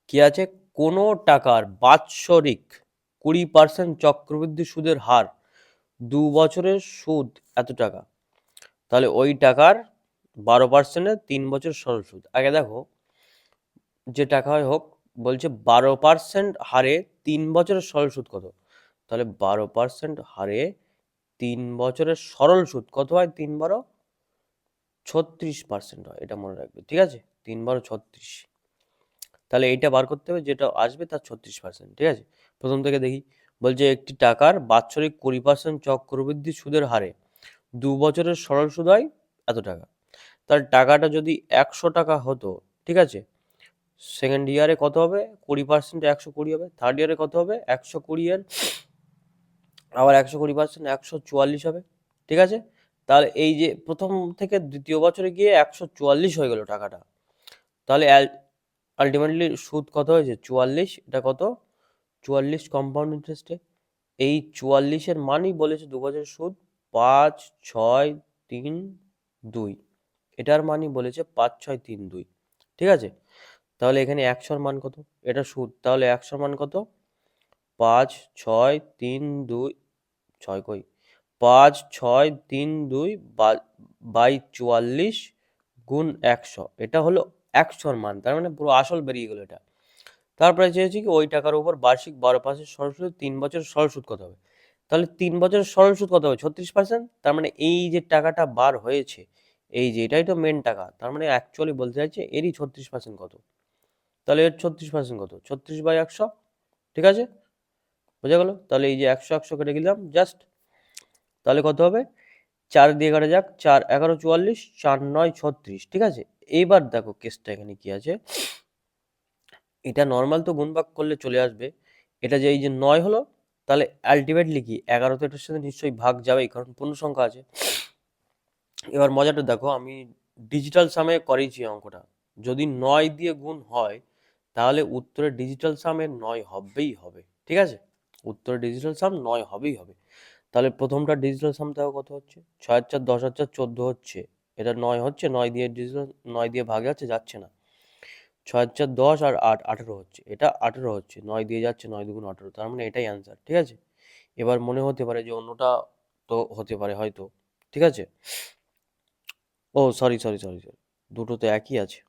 কি আছে, কোনো টাকার বাৎসরিক 20% চক্রবৃদ্ধি সুদের হার 2 বছরের সুদ এত টাকা, তাহলে ওই টাকার 12%-এ 3 বছর সরল সুদ। আগে দেখো যে টাকা হয় হোক, বলছে 12% হারে 3 বছরের সরল সুদ কত, তাহলে 12% হারে 3 বছরের সরল সুদ কত হয়, 3 × 12 36% হয়, এটা মনে রাখবে, ঠিক আছে, 3 × 12 36। তাহলে এইটা বার করতে হবে, যেটা আসবে তার 36%, ঠিক আছে। প্রথম থেকে দেখি, বলছে একটি টাকার বাৎসরিক 20% চক্রবৃদ্ধি সুদের হারে 2 বছরের সরল সুদ হয় এত টাকা। তাহলে টাকাটা যদি 100 টাকা হতো, ঠিক আছে, সেকেন্ড ইয়ারে কত হবে, 20% 120 হবে, থার্ড ইয়ারে কত হবে, 120 এর আবার 120% 144 হবে, ঠিক আছে। তাহলে এই যে প্রথম থেকে দ্বিতীয় বছরে গিয়ে 144 হয়ে গেল টাকাটা, তাহলে আলটিমেটলি সুদ কত হয়েছে, 44। এটা কত, 44 কম্পাউন্ড ইন্টারেস্টে। এই 44-এর মানই বলেছে 2 বছরের সুদ 5, 6, 3, 2, এটার মানই বলেছে 5, 6, 3, 2, ঠিক আছে। তাহলে এখানে 100-র মান কত, এটা সুদ, তাহলে 100-র মান কত, 5, 6, 3, 2, 6 কই, 5, 6, 3, 2 বাই 44 গুণ 100, এটা হলো 100-র মান, তার মানে পুরো আসল বেরিয়ে গেল এটা। তারপরে চেয়েছি কি ওই টাকার উপর বার্ষিক 12% সরল সুদ 3 বছরের সরল সুদ কত হবে, তাহলে 3 বছরের সরল সুদ কত হবে, 36%। তার মানে এই যে টাকাটা বার হয়েছে, এই যে এটাই তো মেন টাকা, তার মানে অ্যাকচুয়ালি বলতে চাইছে এরই 36% কত, তাহলে এর 36% কত, 36/100, ঠিক আছে, বোঝা গেল। তাহলে এই যে 100 100 কেটে গেলাম জাস্ট, তাহলে কত হবে, 4 দিয়ে কাটা যাক, 4 11 44, 4 9 36, ঠিক আছে। এইবার দেখো কেসটা এখানে কি আছে, এটা নর্মাল তো গুণ ভাগ করলে চলে আসবে, এটা যে এই যে 9 হলো, তাহলে আলটিমেটলি কি 11 তো এটার সাথে নিশ্চয়ই ভাগ যাবেই, কারণ পূর্ণ সংখ্যা আছে। এবার মজাটা দেখো, আমি ডিজিটাল সামে করেছি অঙ্কটা, যদি 9 দিয়ে গুণ হয় তাহলে উত্তরে ডিজিটাল সামের 9 হবেই হবে, ঠিক আছে, উত্তরে ডিজিটাল সাম 9 হবেই হবে। তাহলে প্রথমটা ডিজিটাল সাম দেখো কত হচ্ছে, 6 আর 4 10 আর 4 14 হচ্ছে, এটা 9 হচ্ছে, 9 দিয়ে ডিজিটাল 9 দিয়ে ভাগ যাচ্ছে না, 6 আর 4 10 আর 8 18 হচ্ছে, এটা 18 হচ্ছে, 9 দিয়ে যাচ্ছে, 9 2 18, তার মানে এটাই অ্যান্সার, ঠিক আছে। এবার মনে হতে পারে যে অন্যটা তো হতে পারে হয়তো, ঠিক আছে। ও সরি সরি সরি সরি, দুটো তো একই আছে,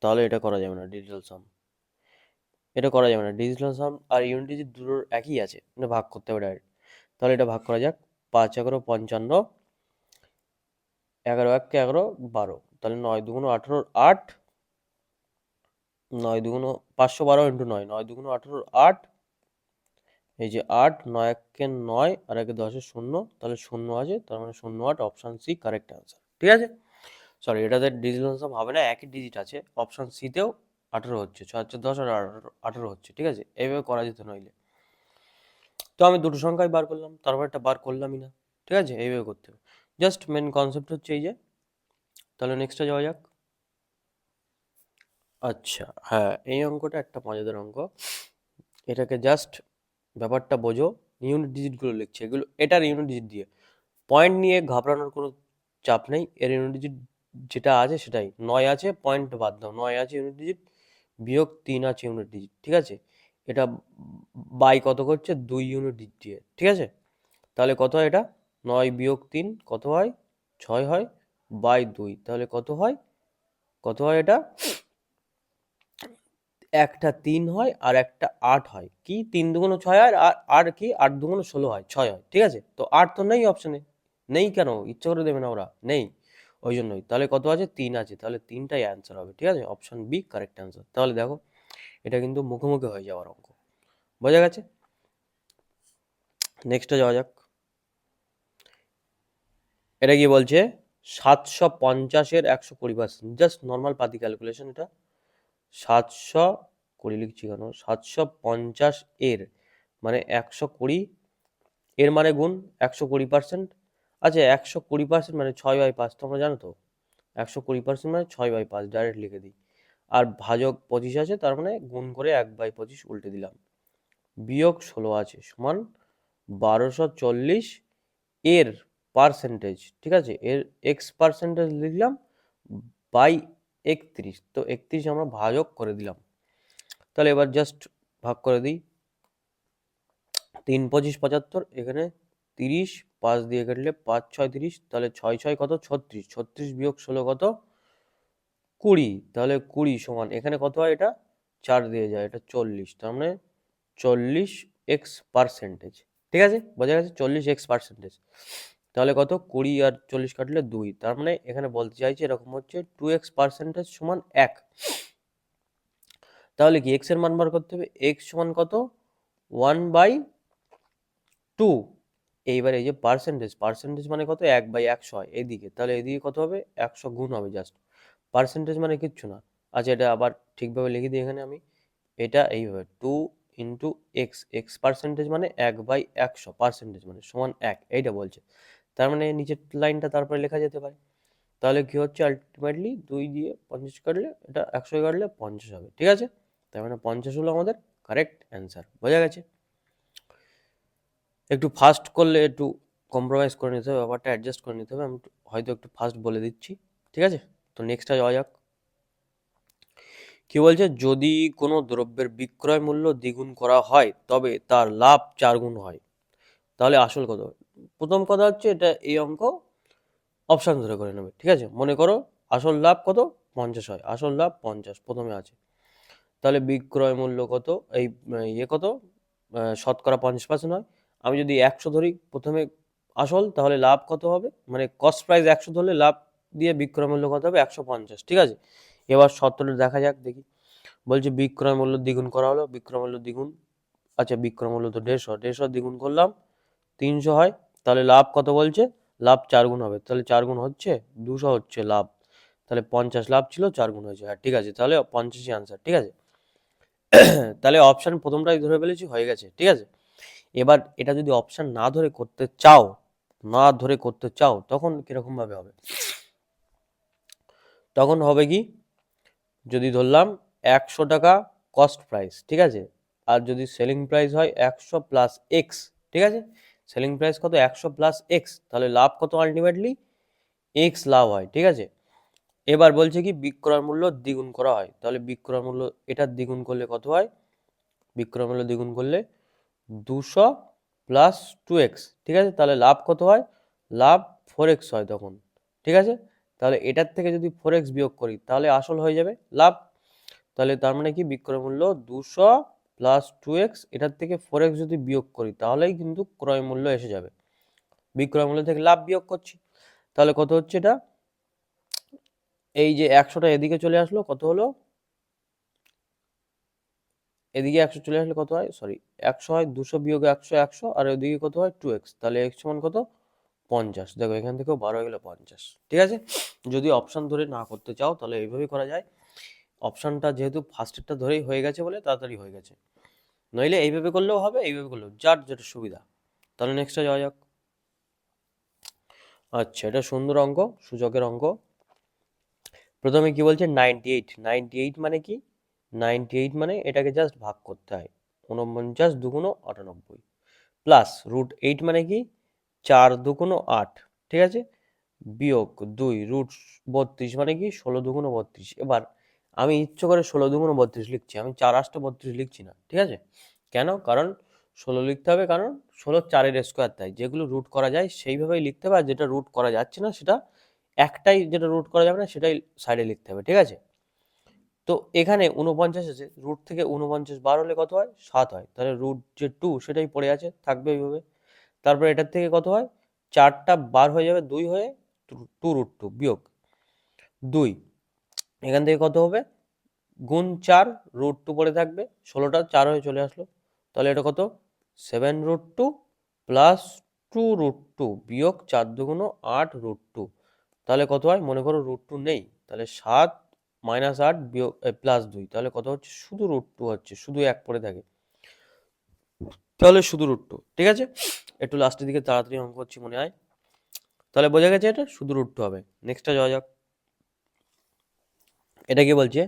তাহলে এটা করা যাবে না ডিজিটাল সাম, এটা করা যাবে না, ডিজিটাল সাম আর ইউনিট ডিজিট দুটোর একই আছে, মানে ভাগ করতে হবে ডাইরেক্ট। তাহলে এটা ভাগ করা যাক, 5 11 55, 11 1 11 12, তাহলে 9 2 18 8, 9 2 512 ইন্টু 9, 9 2 18 8, এই যে 8, 9 1 9 আর 1 10 শূন্য, তাহলে শূন্য আছে, তার মানে 0 8, অপশন সি কারেক্ট অ্যান্সার, ঠিক আছে। সরি, এটাতে ডিজিটাল সাম হবে না, একই ডিজিট আছে, অপশন সিতেও 18 হচ্ছে, 6 4 10 আর 18 হচ্ছে, ঠিক আছে, এইভাবে করা যেত নইলে। তো আমি দুটো সংখ্যাই বার করলাম, তারপর একটা বার করলামই না, ঠিক আছে, এইভাবে করতে হবে। জাস্ট মেন কনসেপ্ট হচ্ছে এই যে, তাহলে নেক্সটে যাওয়া যাক। আচ্ছা হ্যাঁ, এই অঙ্কটা একটা মজাদার অঙ্ক, এটাকে জাস্ট ব্যাপারটা বোঝো, ইউনিট ডিজিটগুলো লিখছে এগুলো, এটার ইউনিট ডিজিট দিয়ে পয়েন্ট নিয়ে ঘাবড়ানোর কোনো চাপ নেই, এর ইউনিট ডিজিট যেটা আছে সেটাই 9 আছে, পয়েন্ট বাদ দাও, 9 আছে ইউনিট ডিজিট, বিয়োগ 3 আছে ইউনিট ডিজিট, ঠিক আছে। এটা বাই কত করছে, 2 ইউনিট ডিজিট দিয়ে, ঠিক আছে। তাহলে কত হয় এটা, 9 বিয়োগ 3 কত হয়, 6 হয়, বাই 2, তাহলে কত হয়, কত হয় এটা, একটা 3 হয় আর একটা 8 হয়, কি 3 2 6 হয়, আর কি 8 2 16 হয়, 6 হয়, ঠিক আছে। তো 8 তো নেই অপশনে, নেই কেন, ইচ্ছা করে দেবে না ওরা, নেই, ওই জন্যই। তাহলে কত আছে, 3 আছে, তাহলে 3টাই অ্যান্সার হবে, ঠিক আছে, অপশন বি কারেক্ট অ্যান্সার। তাহলে দেখো এটা কিন্তু মুখোমুখি হয়ে যাওয়ার অঙ্ক, বোঝা গেছে। নেক্সটে যাওয়া যাক, এটা কি বলছে, 750-এর 120%, জাস্ট নর্মাল পাতি ক্যালকুলেশন এটা, 720 লিখছি কেন, 750 এর মানে 120, এর মানে গুণ 120%, আচ্ছা 120% মানে 6/5, তোমরা জানো তো, 120% মানে 6/5, ডাইরেক্ট লিখে দিই, আর ভাজক 25 আছে, তার মানে গুণ করে 1/25 উল্টে দিলাম, বিয়োগ 16 আছে, সমান 1240 এর পার্সেন্টেজ, ঠিক আছে, এর এক্স পার্সেন্টেজ লিখলাম, বাই 31, তো 31 আমরা ভাজক করে দিলাম। তাহলে এবার জাস্ট ভাগ করে দিই, 3 25 75, এখানে 30 5 দিয়ে কাটলে 5 6 30, তাহলে 6 6 কত 36, 36 বিয়োগ 16 কত 20, তাহলে 20 সমান এখানে কত হয়, এটা 4 দিয়ে যায়, এটা 40, তার মানে 40x%। ঠিক আছে, বোঝা গেছে, 40x%। তাহলে কত 20 আর 40 কাটলে 2, তার মানে এখানে বলতে চাইছে এরকম হচ্ছে 2x% সমান 1। তাহলে কি x এর মান বার করতে হবে, x সমান কত 1/2। এইবার এই যে পার্সেন্টেজ, পার্সেন্টেজ মানে কত 1/100 হয় এদিকে, তাহলে এদিকে কত হবে 100 গুণ হবে জাস্ট, পার্সেন্টেজ মানে কিচ্ছু না। আচ্ছা, এটা আবার ঠিকভাবে লিখে দিই এখানে আমি, এটা এইভাবে 2 ইন্টু এক্স, এক্স পার্সেন্টেজ মানে 1/100, পার্সেন্টেজ মানে সমান 1, এইটা বলছে। তার মানে নিচের লাইনটা তারপরে লেখা যেতে পারে। তাহলে কি হচ্ছে আলটিমেটলি 2 দিয়ে 50 কাটলে, এটা 100 কাটলে 50 হবে। ঠিক আছে, তার মানে 50 হলো আমাদের কারেক্ট অ্যান্সার। বোঝা গেছে, একটু ফাস্ট করলে একটু কম্প্রোমাইজ করে নিতে হবে, ব্যাপারটা অ্যাডজাস্ট করে নিতে হবে, আমি হয়তো একটু ফাস্ট বলে দিচ্ছি। ঠিক আছে, তো নেক্সটটা যাওয়া যাক। কি বলছে, যদি কোনো দ্রব্যের বিক্রয় মূল্য দ্বিগুণ করা হয় তবে তার লাভ 4 গুণ হয়, তাহলে আসল কত? প্রথম কথা হচ্ছে এটা এই অঙ্ক অপশান ধরে করে নেবে। ঠিক আছে, মনে করো আসল লাভ কত 50 হয়, আসল লাভ 50 প্রথমে আছে, তাহলে বিক্রয় মূল্য কত, এই কত শতকরা 50% হয়। আমি যদি 100 ধরি প্রথমে আসল, তাহলে লাভ কত হবে, মানে কস্ট প্রাইস 100 ধরলে লাভ দিয়ে বিক্রয় মূল্য কত হবে 150। ঠিক আছে, এবার শর্তটা দেখা যাক দেখি। বলছে বিক্রয় মূল্য দ্বিগুণ করা হলো, বিক্রয় মূল্য দ্বিগুণ, আচ্ছা বিক্রয় মূল্য তো 150, 150 দ্বিগুণ করলাম 300 হয়, তাহলে লাভ কত বলছে, লাভ 4 গুণ হবে, তাহলে 4 গুণ হচ্ছে 200 হচ্ছে লাভ, তাহলে 50 লাভ ছিল 4 গুণ হয়েছে। হ্যাঁ ঠিক আছে, তাহলে 50ই আনসার। ঠিক আছে, তাহলে অপশান প্রথমটাই ধরে ফেলেছি, হয়ে গেছে। ঠিক আছে, এবার এটা যদি অপশান না ধরে করতে চাও, না ধরে করতে চাও, তখন কিরকম ভাবে হবে, তখন হবে কি, যদি ধরলাম 100 টাকা কস্ট প্রাইস, ঠিক আছে, আর যদি সেলিং প্রাইস হয় 100 প্লাস এক্স, ঠিক আছে, সেলিং প্রাইস কত 100 প্লাস এক্স, তাহলে লাভ কত আলটিমেটলি এক্স লাভ হয়। ঠিক আছে, এবার বলছে কি বিক্রয় মূল্য দ্বিগুণ করা হয়, তাহলে বিক্রয় মূল্য এটা দ্বিগুণ করলে কত হয়, বিক্রয় মূল্য দ্বিগুণ করলে 200 প্লাস 2x। ঠিক আছে, তাহলে লাভ কত হয়, লাভ 4x হয় তখন। ঠিক আছে, তাহলে এটার থেকে যদি 4x বিয়োগ করি তাহলে আসল হয়ে যাবে লাভ, তাহলে তার মানে কি বিক্রয় মূল্য 200 প্লাস 2x, এটার থেকে 4x যদি বিয়োগ করি তাহলেই কিন্তু ক্রয় মূল্য এসে যাবে, বিক্রয় মূল্য থেকে লাভ বিয়োগ করছি, তাহলে কত হচ্ছে এটা, এই যে 100টা এদিকে চলে আসলো, কত হলো, এদিকে 100 চলে আসলে কত হয়, সরি 100 হয়, 200 বিয়োগ 100 100, আর ওদিকে কত হয় 2x, তাহলে x সমান কত 50। দেখো এখান থেকেও 12 হয়ে গেল 50। ঠিক আছে, যদি অপশান ধরে না করতে চাও তাহলে এইভাবেই করা যায়, অপশানটা যেহেতু ফার্স্টেরটা ধরেই হয়ে গেছে বলে তাড়াতাড়ি হয়ে গেছে, নইলে এইভাবে করলেও হবে, এইভাবে করলেও, যার যেটা সুবিধা। তাহলে নেক্সটটা যাওয়া যাক। আচ্ছা, এটা সুন্দর অঙ্ক, সূচকের অঙ্ক। প্রথমে কি বলছে 98, 98 মানে কি, 98 মানে এটাকে জাস্ট ভাগ করতে হয়, 49 দুগুণ 98 প্লাস √8 মানে কি 4 দুগুণ 8। ঠিক আছে, বিয়োগ 2 √32 মানে কি 16 দুগুণ 32। এবার আমি ইচ্ছে করে 16 দুগুণ 32 লিখছি, আমি 4 8 32 লিখছি না। ঠিক আছে, কেন, কারণ 16 লিখতে হবে, কারণ 16 4-এর স্কোয়ার, তাই যেগুলো রুট করা যায় সেইভাবেই লিখতে হবে, আর যেটা রুট করা যাচ্ছে না সেটা একটাই, যেটা রুট করা যাবে না সেটাই সাইডে লিখতে হবে। ঠিক আছে, তো এখানে 49 আছে, রুট থেকে 49 বার হলে কত হয় 7 হয়, তাহলে রুট যে 2 সেটাই পড়ে আছে, থাকবে এইভাবে। তারপর এটার থেকে কত হয়, 4টা বার হয়ে যাবে 2 হয়ে, 2√2 বিয়োগ 2, এখান থেকে কত হবে গুণ 4, √2 পড়ে থাকবে, 16টা 4 হয়ে চলে আসলো, তাহলে এটা কত 7√2 প্লাস 2√2 বিয়োগ 4 দুগুণ 8√2, তাহলে কত হয়, মনে করো √2 নেই, তাহলে 7 মাইনাস 8 বিয়োগ প্লাস 2, তাহলে কত হচ্ছে শুধু √2 হচ্ছে, শুধু 1 পড়ে থাকে, তাহলে শুধু √2। ঠিক আছে, একটু লাস্টের দিকে তাড়াতাড়ি অঙ্ক করছি মনে হয়, তাহলে বোঝা গেছে এটা শুধু √2 হবে। নেক্সটটা যাওয়া যাক। এটা কি বলছে,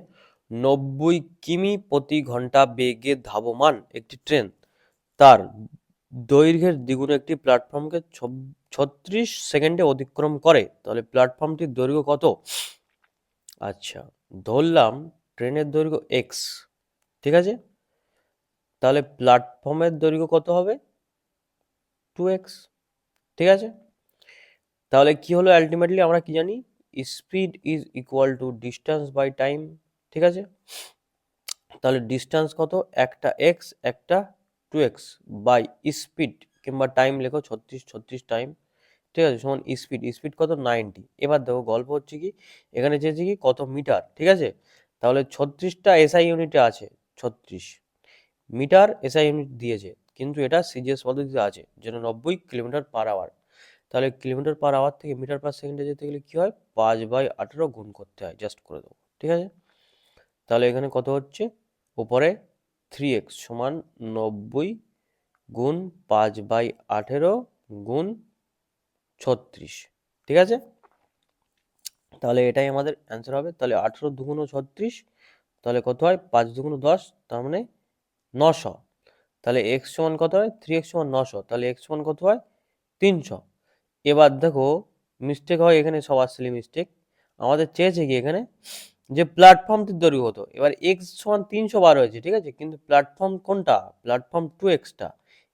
90 কিমি প্রতি ঘন্টা বেগে ধাবমান একটি ট্রেন তার দৈর্ঘ্যের দ্বিগুণ একটি প্ল্যাটফর্মকে 36 সেকেন্ডে অতিক্রম করে, তাহলে প্ল্যাটফর্মটির দৈর্ঘ্য কত? আচ্ছা, ধরলাম ট্রেনের দৈর্ঘ্য এক্স, ঠিক আছে, তাহলে প্ল্যাটফর্মের দৈর্ঘ্য কত হবে 2x। ঠিক আছে, তাহলে কি হলো আলটিমেটলি আমরা কি জানি, speed is equal to distance by time. ঠিক আছে, তাহলে ডিস্টেন্স কত, একটা এক্স একটা 2x বাই স্পিড কিংবা টাইম লেখো 36 টাইম, ঠিক আছে, সমান স্পিড, স্পিড কত 90। এবার দেখো গল্প হচ্ছে কি, এখানে চেয়েছে কি কত মিটার, ঠিক আছে, তাহলে 36টা এসআই ইউনিটে আছে, 36 মিটার এসআই ইউনিট দিয়েছে, কিন্তু এটা সিজিএস পদ্ধতিতে আছে যেন 90 কিলোমিটার পার আওয়ার। তাহলে কিলোমিটার পার আওয়ার থেকে মিটার পার সেকেন্ডে যেতে গেলে কি হয়, 5/18 গুণ করতে হয়, জাস্ট করে দেবো, ঠিক আছে। তাহলে এখানে কত হচ্ছে, উপরে 3x সমান 90 গুণ 5/18 গুণ 36, ঠিক আছে। তাহলে এটাই আমাদের অ্যান্সার হবে। তাহলে 18 দুগুণ 36, তাহলে কত হয় 5 দুগুণ 10, তার মানে 900। তাহলে এক্স সমান কত হয়, 3x সমান 900, তাহলে এক্স সমান কত হয় 300। এবার দেখো মিস্টেক হয় এখানে, সবার সিলি মিস্টেক, আমাদের চেয়েছে কি এখানে যে প্ল্যাটফর্মটির দৈর্ঘ্য হতো, এবার এক্স সমান 300 বার হয়েছে, ঠিক আছে, কিন্তু প্ল্যাটফর্ম কোনটা, প্ল্যাটফর্ম 2x টা,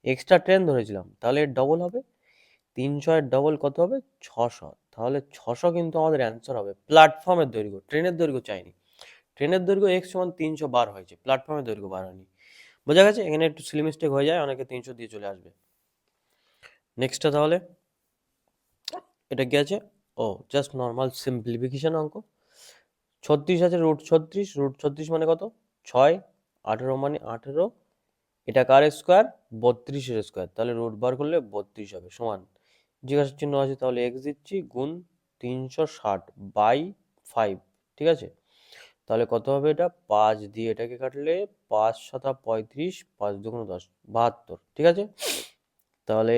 এক্সট্রা ট্রেন ধরেছিলাম, তাহলে এর ডবল হবে, 300 এর ডবল কত হবে 600, তাহলে 600 কিন্তু আমাদের অ্যান্সার হবে। প্ল্যাটফর্মের দৈর্ঘ্য, ট্রেনের দৈর্ঘ্য চাইনি, ট্রেনের দৈর্ঘ্য এক্স সমান 300 বার হয়েছে, প্ল্যাটফর্মের দৈর্ঘ্য বার হয়নি। বোঝা গেছে, এখানে একটু সিলি মিস্টেক হয়ে যায়, অনেকে 300 দিয়ে চলে আসবে। নেক্সটটা তাহলে এটা কি আছে, ও জাস্ট নর্মাল সিম্পলিফিকেশন অঙ্ক। 36 আছে √36, √36 মানে কত 6, 18 মানে 18, এটা কার স্কোয়ার 32-এর স্কোয়ার, তাহলে রুট বার করলে 32 হবে, সমান জিজ্ঞাসার চিহ্ন আছে, তাহলে এক্স দিচ্ছি গুণ 360/5, ঠিক আছে। তাহলে কত হবে এটা, 5 দিয়ে এটাকে কাটলে 5 7 35, 5 2 10, 72, ঠিক আছে। তাহলে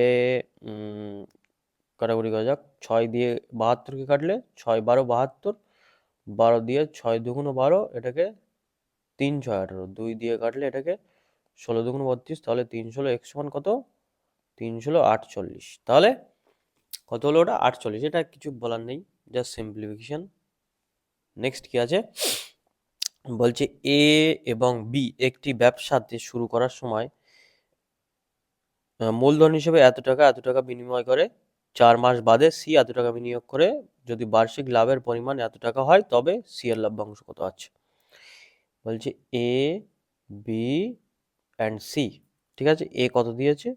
কাটাকুটি করা যাক, 6 দিয়ে 72কে কাটলে 6 12 72, 12 দিয়ে 6 2 12, এটাকে 3 6 18, 2 দিয়ে কাটলে এটাকে 16 2 32, তাহলে 3 16 এক্স সমান কত, 3 16 48, তাহলে কত হলো ওটা 48, এটা কিছু বলার নেই, জাস্ট সিম্পলিফিকেশন। নেক্সট কি আছে, বলছে এ এবং বি একটি ব্যবসাতে শুরু করার সময় মূলধন হিসেবে এত টাকা বিনিময় করে, 4 মাস বাদে সি এত টাকা বিনিয়োগ করে, যদি বার্ষিক লাভের পরিমাণ এত টাকা হয় তবে সি এর লভ্যাংশ কত আছে। বলছে এ বি অ্যান্ড সি, ঠিক আছে, এ কত দিয়েছে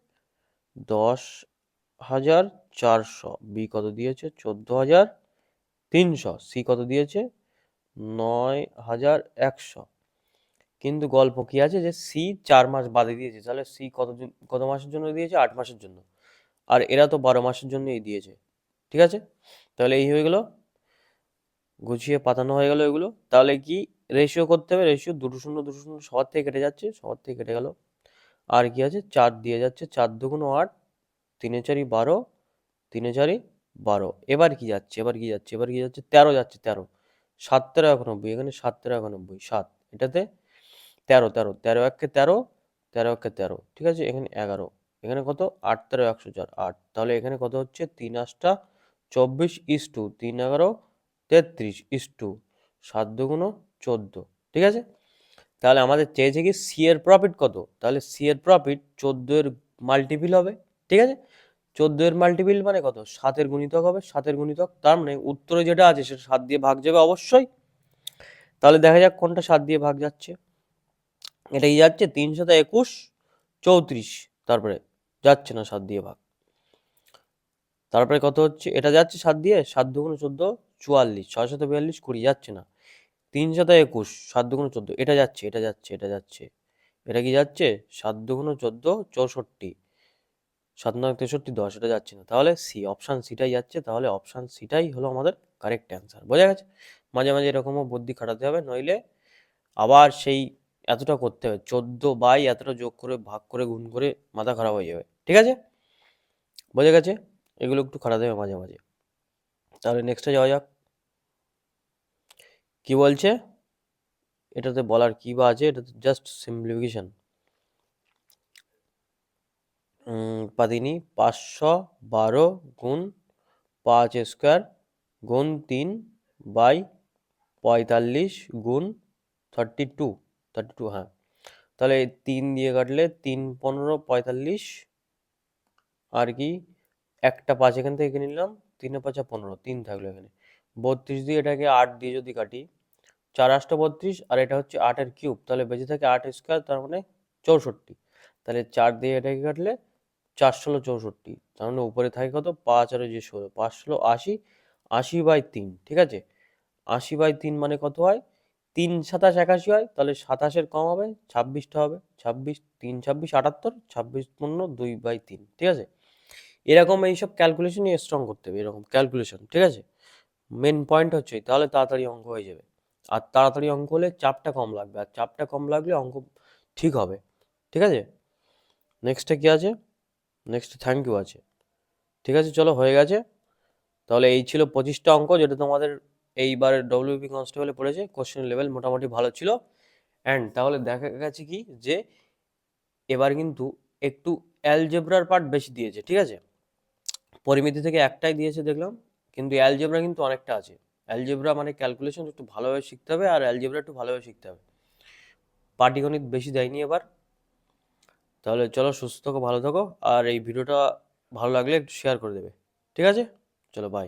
10,400, বি কত দিয়েছে 14,300, সি কত দিয়েছে 9,100। কিন্তু গল্প কি আছে যে সি 4 মাস বাদে দিয়েছে, তাহলে সি কত মাসের জন্য দিয়েছে, 8 মাসের জন্য, আর এরা তো 12 মাসের জন্যই দিয়েছে, ঠিক আছে। তাহলে এই হয়ে গেল, গুছিয়ে পাতানো হয়ে গেল এগুলো। তাহলে কি রেশিও করতে হবে, রেশিও, দুটো শূন্য সবার থেকে কেটে যাচ্ছে, সবার থেকে কেটে গেল, আর কি আছে 4 দিয়ে যাচ্ছে, 4 2 8, 3 4 12, 3 4 12, এবার কি যাচ্ছে, এবার কি যাচ্ছে, এবার কি যাচ্ছে 13 যাচ্ছে, 13, 7 13 91, এখানে 7 13 91, 7, এটাতে 13 13, 13 1 13, 13 1 13, ঠিক আছে, এখানে 11, এখানে কত 8 13 104, 8, তাহলে এখানে কত হচ্ছে 3 8 24 ইস টু 3 11 33 ইস টু 7 2 14, ঠিক আছে। তাহলে আমাদের চেয়েছে কি সি এর প্রফিট কত, তাহলে সি এর প্রফিট 14 এর মাল্টিপিল হবে, ঠিক আছে, 14 এর মাল্টিপিল মানে কত, 7 এর গুণিতক হবে, 7 এর গুণিতক, তার মানে উত্তরে যেটা আছে সেটা 7 দিয়ে ভাগ যাবে অবশ্যই। তাহলে দেখা যাক কোনটা 7 দিয়ে ভাগ যাচ্ছে, এটা কি যাচ্ছে 321 34, তারপরে যাচ্ছে না 7 দিয়ে ভাগ, তারপরে কত হচ্ছে, এটা যাচ্ছে 7 দিয়ে, 7 2 14 44, 6 7 42 20, যাচ্ছে না, 321 7 2 14, এটা যাচ্ছে, এটা যাচ্ছে, এটা যাচ্ছে, এটা কি যাচ্ছে 7 2 14 64, 7 9 63 10, এটা যাচ্ছে না, তাহলে সি, অপশান সিটাই যাচ্ছে, তাহলে অপশান সিটাই হলো আমাদের কারেক্ট অ্যান্সার। বোঝা গেছে, মাঝে মাঝে এরকমও বুদ্ধি খাটাতে হবে, নইলে আবার সেই এতটা করতে হবে, 14 বাই এতটা যোগ করে ভাগ করে গুণ করে মাথা খারাপ হয়ে যাবে, ঠিক আছে, বোঝা গেছে, এগুলো একটু খাটাতে হবে মাঝে মাঝে। তাহলে নেক্সটে যাওয়া যাক, কি বলছে, এটাতে বলার কি বা আছে, এটা জাস্ট সিম্পলিফিকেশন। পাদিনি 512 গুণ 5 স্কোয়ার গুণ 3 বাই 45 গুণ 32, হ্যাঁ, তাহলে 3 দিয়ে কাটলে 3 15 45, আর কি একটা 5 এখান থেকে নিলাম, 3 5 15, 3 থাকলো এখানে। 32 দিয়ে এটাকে 8 দিয়ে যদি কাটি, 4 8 32, আর এটা হচ্ছে 8 এর কিউব, তাহলে বেঁচে থাকে 8 স্কোয়ার, তার মানে 64। তাহলে 4 দিয়ে এটাকে কাটলে 4 ষোলো 64, তার মানে উপরে থাকে কত, 5 আর যে 16, 5 ষোলো 80, 80/3, ঠিক আছে। 80/3 মানে কত হয়, 3 27 81 হয়, তাহলে 27-এর কম হবে, 26টা হবে, 26 3 26 78, 26 15 2/3, ঠিক আছে। এরকম এইসব ক্যালকুলেশন স্ট্রং করতে হবে, এরকম ক্যালকুলেশন, ঠিক আছে। মেন পয়েন্ট হচ্ছে তাহলে তাড়াতাড়ি অঙ্ক হয়ে যাবে। আর তাড়াতাড়ি অঙ্ক হলে চাপটা কম লাগবে, আর চাপটা কম লাগলে অঙ্ক ঠিক হবে, ঠিক আছে। নেক্সটে কি আছে, নেক্সট থ্যাংক ইউ আছে, ঠিক আছে। চলো, হয়ে গেছে। তাহলে এই ছিল 25টা অঙ্ক, যেটা তোমাদের এইবারের ডব্লিউবি কনস্টেবলে পড়েছে। কোশ্চেন লেভেল মোটামুটি ভালো ছিল। অ্যান্ড তাহলে দেখা গেছে কি যে এবার কিন্তু একটু অ্যালজেব্রার পার্ট বেশি দিয়েছে, ঠিক আছে। পরিমিতি থেকে একটাই দিয়েছে দেখলাম, কিন্তু অ্যালজেব্রা কিন্তু অনেকটা আছে। অ্যালজেব্রা মানে ক্যালকুলেশন একটু ভালোভাবে শিখতে হবে, আর অ্যালজেব্রা একটু ভালোভাবে শিখতে হবে। পাটিগণিত বেশি দেয়নি এবার। তাহলে চলো, সুস্থ থাকো, ভালো থাকো, আর এই ভিডিওটা ভালো লাগলে একটু শেয়ার করে দেবে, ঠিক আছে। চলো, বাই।